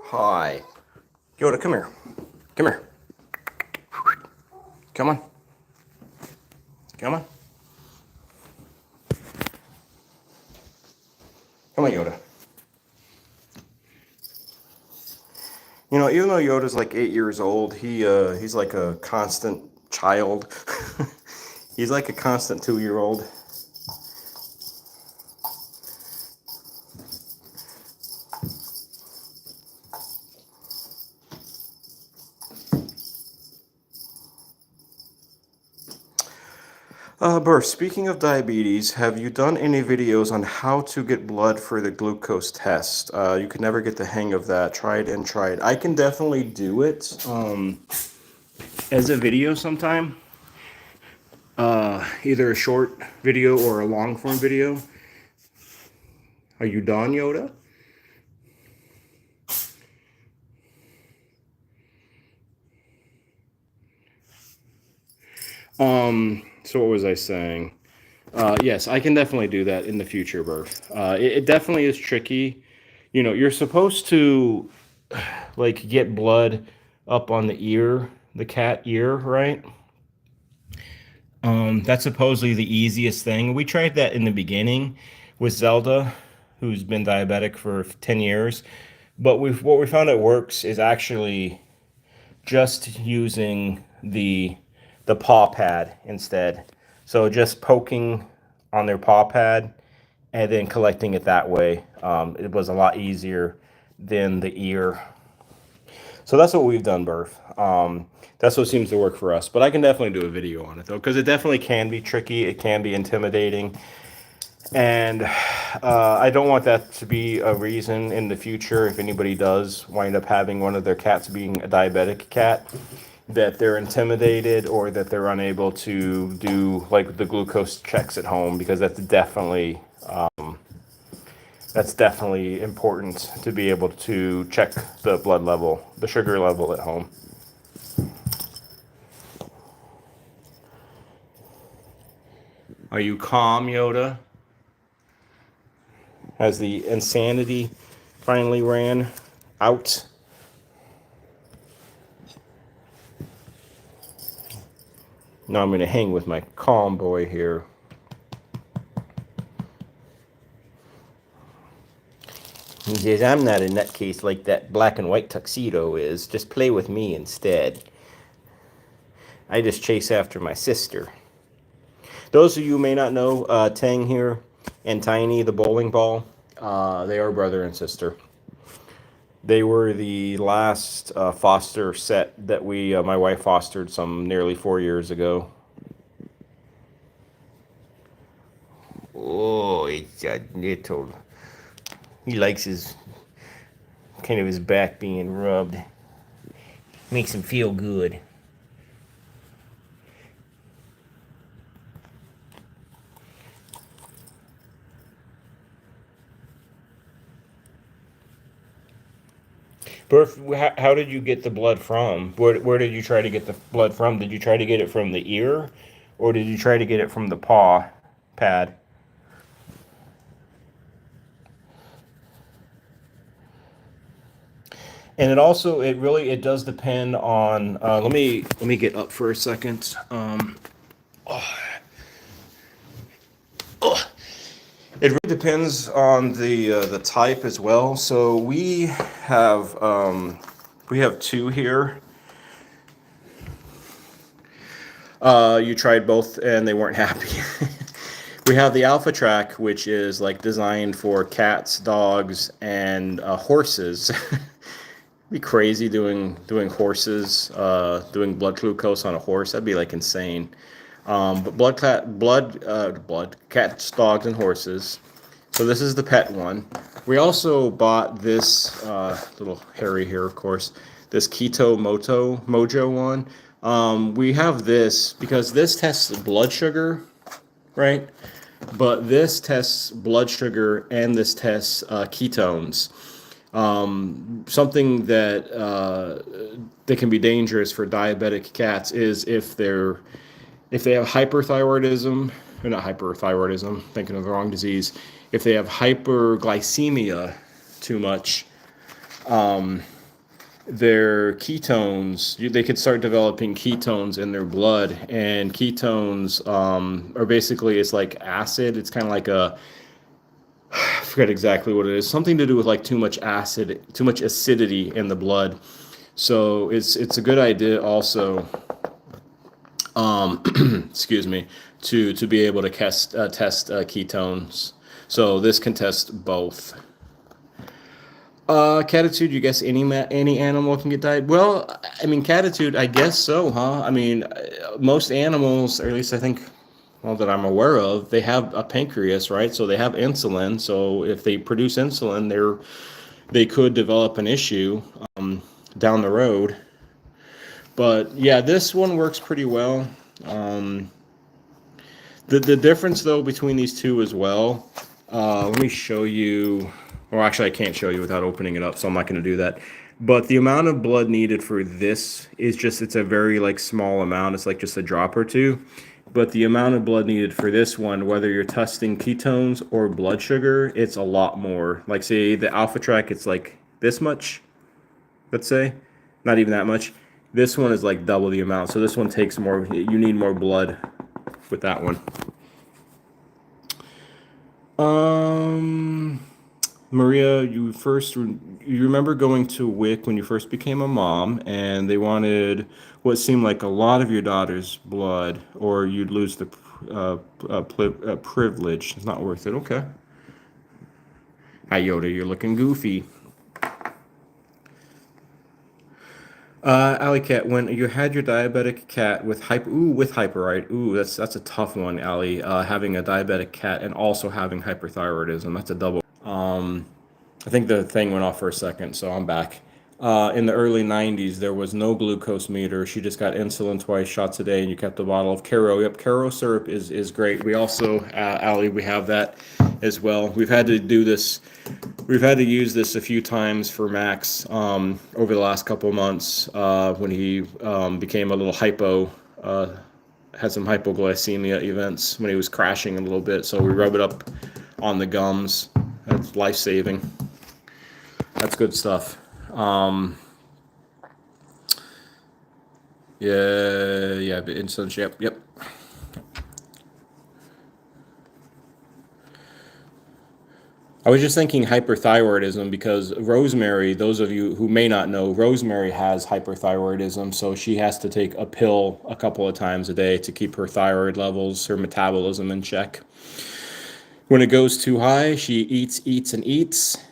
Hi. Yoda, come here. Come here. Come on. Come on. Come on, Yoda. You know, even though Yoda's like 8 years old, he's like a constant child. He's like a constant 2-year-old. Burr, speaking of diabetes, have you done any videos on how to get blood for the glucose test? You could never get the hang of that. Tried and tried. I can definitely do it as a video sometime. Either a short video or a long form video. Are you done, Yoda? So what was I saying? Yes, I can definitely do that in the future, Birth. It definitely is tricky. You know, you're supposed to like get blood up on the ear, the cat ear, right? That's supposedly the easiest thing. We tried that in the beginning with Zelda, who's been diabetic for 10 years. But what we found that works is actually just using the paw pad instead. So just poking on their paw pad and then collecting it that way. It was a lot easier than the ear. So that's what we've done, Berth. That's what seems to work for us. But I can definitely do a video on it though, because it definitely can be tricky. It can be intimidating. And I don't want that to be a reason in the future if anybody does wind up having one of their cats being a diabetic cat, that they're intimidated or that they're unable to do like the glucose checks at home, because that's definitely important to be able to check the blood level, the sugar level at home. Are you calm, Yoda? Has the insanity finally ran out? Now I'm going to hang with my calm boy here. He says, I'm not a nutcase like that black and white tuxedo is. Just play with me instead. I just chase after my sister. Those of you who may not know, Tang here and Tiny, the bowling ball, they are brother and sister. They were the last foster set that my wife fostered some nearly 4 years ago. Oh, it's a little. He likes his back being rubbed. Makes him feel good. Berth, how did you get the blood from? Where did you try to get the blood from? Did you try to get it from the ear, or did you try to get it from the paw pad? And it does depend on. Let me get up for a second. It really depends on the type as well. So we have two here. You tried both and they weren't happy. We have the Alpha Track, which is like designed for cats, dogs, and horses. Be crazy doing horses, doing blood glucose on a horse. That'd be like insane. But blood cats, dogs, and horses. So this is the pet one. We also bought this little Harry here, of course. This Mojo one. We have this because this tests blood sugar, right? But this tests blood sugar and this tests ketones. Something that can be dangerous for diabetic cats is if they have hyperthyroidism, or not hyperthyroidism, thinking of the wrong disease. If they have hyperglycemia too much, their ketones, they could start developing ketones in their blood, and ketones are basically, it's like acid. It's kind of like I forget exactly what it is. Something to do with like too much acidity in the blood. So it's a good idea also, excuse me, to be able to test ketones. So this can test both. Catitude, you guess any animal can get diabetic? Well, I mean, catitude, I guess so, huh? I mean, most animals, or at least I think, well, that I'm aware of, they have a pancreas, right? So they have insulin. So if they produce insulin, they could develop an issue down the road. But yeah, this one works pretty well. The difference though between these two as well. Let me show you. Well, actually, I can't show you without opening it up, so I'm not going to do that. But the amount of blood needed for this it's a very like small amount. It's like just a drop or two. But the amount of blood needed for this one, whether you're testing ketones or blood sugar, it's a lot more. Like say the Alpha Track, it's like this much, let's say, not even that much. This one is like double the amount. So this one takes more, you need more blood with that one. Maria, you remember going to WIC when you first became a mom, and they wanted what seemed like a lot of your daughter's blood, or you'd lose the privilege. It's not worth it. Okay. Hi, Yoda. You're looking goofy. Alley Cat, when you had your diabetic cat with hyperide, that's a tough one, Allie. Having a diabetic cat and also having hyperthyroidism, that's a double. I think the thing went off for a second, so I'm back. In the early 90s, there was no glucose meter. She just got insulin twice, shots a day, and you kept a bottle of Caro. Yep, Caro syrup is great. We also, Allie, we have that as well. We've had to use this a few times for Max over the last couple of months when he became a little had some hypoglycemia events when he was crashing a little bit. So we rub it up on the gums. That's life-saving. That's good stuff. Yeah, insulin. Yep. I was just thinking hyperthyroidism because Rosemary, those of you who may not know, Rosemary has hyperthyroidism, so she has to take a pill a couple of times a day to keep her thyroid levels, her metabolism in check. When it goes too high, she eats,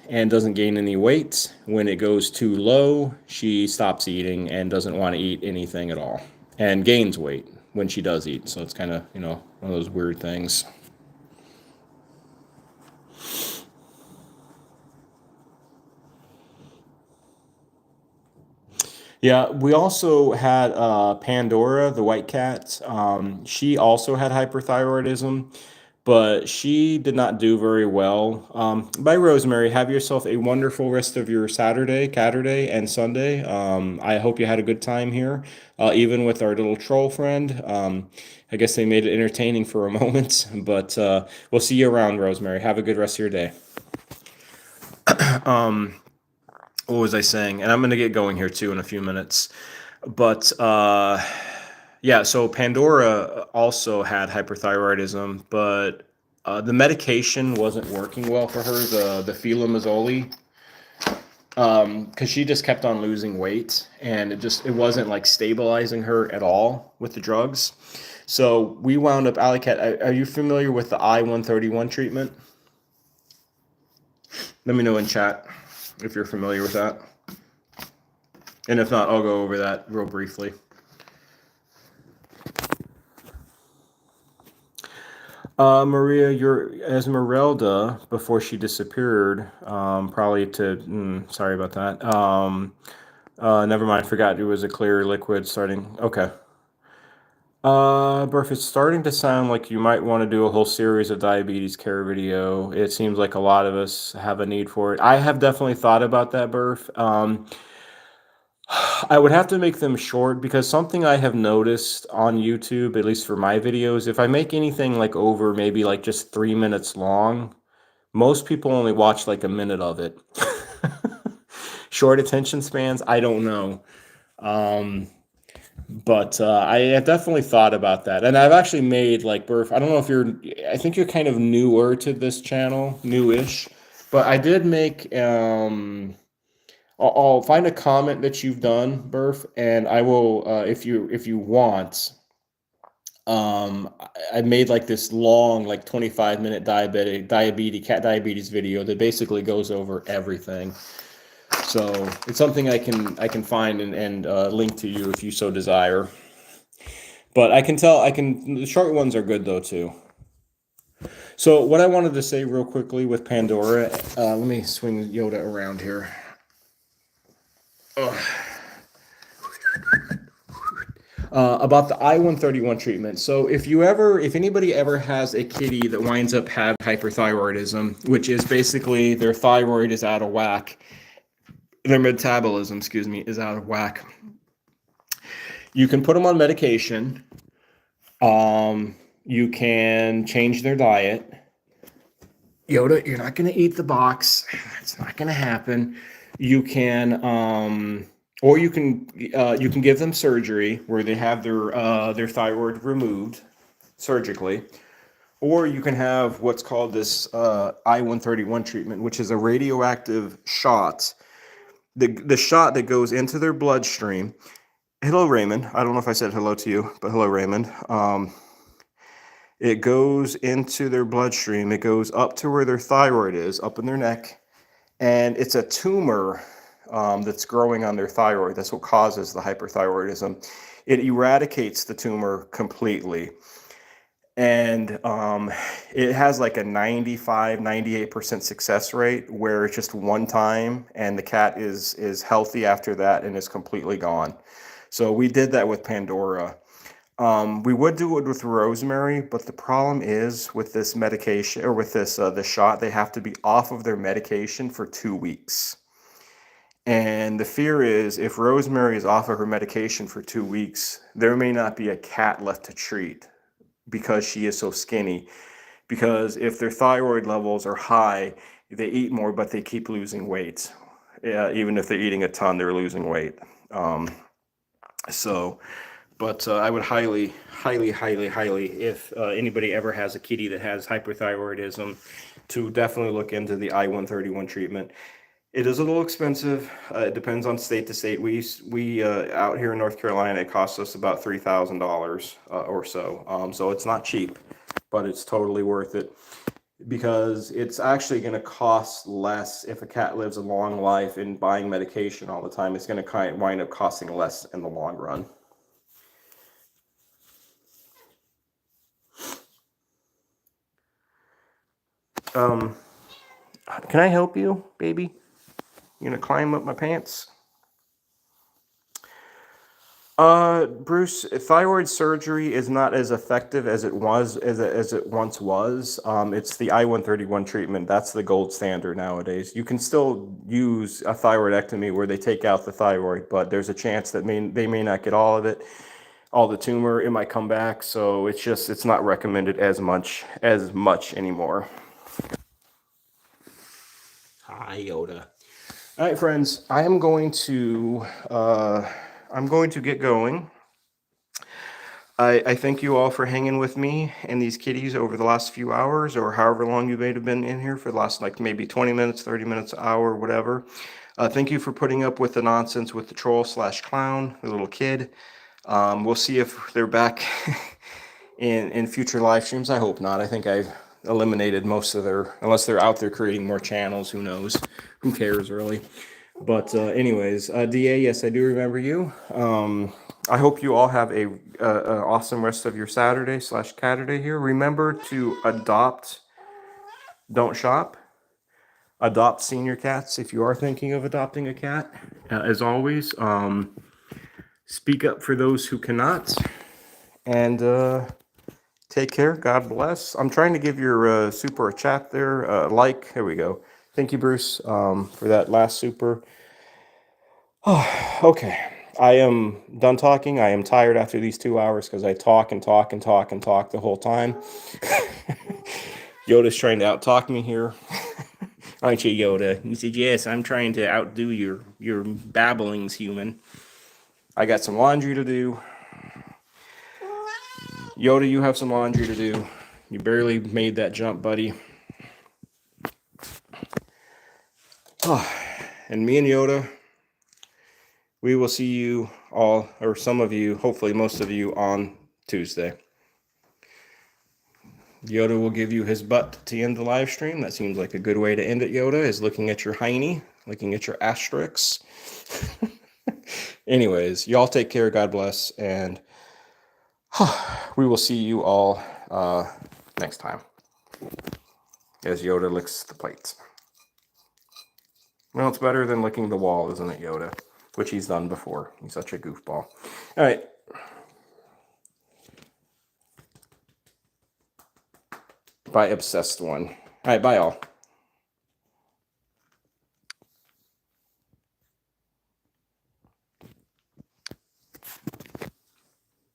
and doesn't gain any weight. When it goes too low, she stops eating and doesn't want to eat anything at all, and gains weight when she does eat. So it's kind of, one of those weird things. Yeah, we also had Pandora, the white cat. She also had hyperthyroidism, but she did not do very well. Bye, Rosemary. Have yourself a wonderful rest of your Saturday, and Sunday. I hope you had a good time here, even with our little troll friend. I guess they made it entertaining for a moment, but we'll see you around, Rosemary. Have a good rest of your day. What was I saying? And I'm going to get going here too in a few minutes. But yeah, so Pandora also had hyperthyroidism, but the medication wasn't working well for her, the filamazole, because she just kept on losing weight, and it wasn't like stabilizing her at all with the drugs. So we wound up, Alicat, are you familiar with the I-131 treatment? Let me know in chat if you're familiar with that. And if not, I'll go over that real briefly. Maria, your Esmeralda, before she disappeared, probably sorry about that. Never mind, forgot it was a clear liquid starting. Okay. Burf, it's starting to sound like you might want to do a whole series of diabetes care video. It seems like a lot of us have a need for it. I have definitely thought about that, Burf. I would have to make them short because something I have noticed on YouTube, at least for my videos, if I make anything like over maybe like just 3 minutes long, most people only watch like a minute of it. Short attention spans, I don't know. But I have definitely thought about that. And I've actually made like Burf, I don't know if I think you're kind of newer to this channel, newish, but I did make, I'll find a comment that you've done, Burf, and I will, if you want, I made like this long, like 25-minute cat diabetes video that basically goes over everything. So it's something I can find and link to you if you so desire. But the short ones are good though too. So what I wanted to say real quickly with Pandora, let me swing Yoda around here. About the I-131 treatment. So if anybody ever has a kitty that winds up having hyperthyroidism, which is basically their thyroid is out of whack, their metabolism, is out of whack, you can put them on medication. You can change their diet. Yoda, you're not going to eat the box. It's not going to happen. You can, or you can give them surgery where they have their thyroid removed. surgically, or you can have what's called this I-131 treatment, which is a radioactive shot. The shot that goes into their bloodstream. Hello, Raymond. I don't know if I said hello to you, but hello, Raymond. It goes into their bloodstream. It goes up to where their thyroid is, up in their neck, and it's a tumor that's growing on their thyroid. That's what causes the hyperthyroidism. It eradicates the tumor completely. And it has like a 95-98% success rate where it's just one time and the cat is healthy after that and is completely gone. So we did that with Pandora. We would do it with Rosemary, but the problem is with this medication, or with this the shot, they have to be off of their medication for 2 weeks. And the fear is if Rosemary is off of her medication for 2 weeks, there may not be a cat left to treat because she is so skinny. Because if their thyroid levels are high, they eat more, but they keep losing weight. Even if they're eating a ton, they're losing weight. But I would highly, if anybody ever has a kitty that has hyperthyroidism, to definitely look into the I-131 treatment. It is a little expensive. It depends on state to state. We out here in North Carolina, it costs us about $3,000 or so. So it's not cheap, but it's totally worth it because it's actually going to cost less if a cat lives a long life in buying medication all the time. It's going to wind up costing less in the long run. Can I help you, baby? You gonna climb up my pants? Bruce, thyroid surgery is not as effective as it was, as it once was. It's the I-131 treatment. That's the gold standard nowadays. You can still use a thyroidectomy where they take out the thyroid, but there's a chance that they may not get all of it, all the tumor. It might come back. So it's not recommended as much anymore. Hi, Yoda. All right, friends, I'm going to get going. I thank you all for hanging with me and these kitties over the last few hours, or however long you may have been in here for the last, like, maybe 20 minutes, 30 minutes, an hour, whatever. Thank you for putting up with the nonsense with the troll/clown, the little kid. We'll see if they're back in future live streams. I hope not. I think I've eliminated most of unless they're out there creating more channels. Who knows? Who cares, really? But anyways, DA, yes, I do remember you. I hope you all have a awesome rest of your Saturday/Catterday here. Remember to adopt, don't shop. Adopt senior cats if you are thinking of adopting a cat. As always, speak up for those who cannot. And take care. God bless. I'm trying to give your super chat there. Like. Here we go. Thank you, Bruce, for that last super. Oh, okay. I am done talking. I am tired after these 2 hours because I talk and talk and talk and talk the whole time. Yoda's trying to out-talk me here. Aren't you, Yoda? He said, yes, I'm trying to outdo your babblings, human. I got some laundry to do. Yoda, you have some laundry to do. You barely made that jump, buddy. Oh, and me and Yoda, we will see you all, or some of you, hopefully most of you, on Tuesday. Yoda will give you his butt to end the live stream. That seems like a good way to end it, Yoda, is looking at your hiney, looking at your asterisks. Anyways, y'all take care. God bless. And we will see you all next time as Yoda licks the plates. Well, it's better than licking the wall, isn't it, Yoda? Which he's done before. He's such a goofball. All right. Bye, obsessed one. All right, bye, all.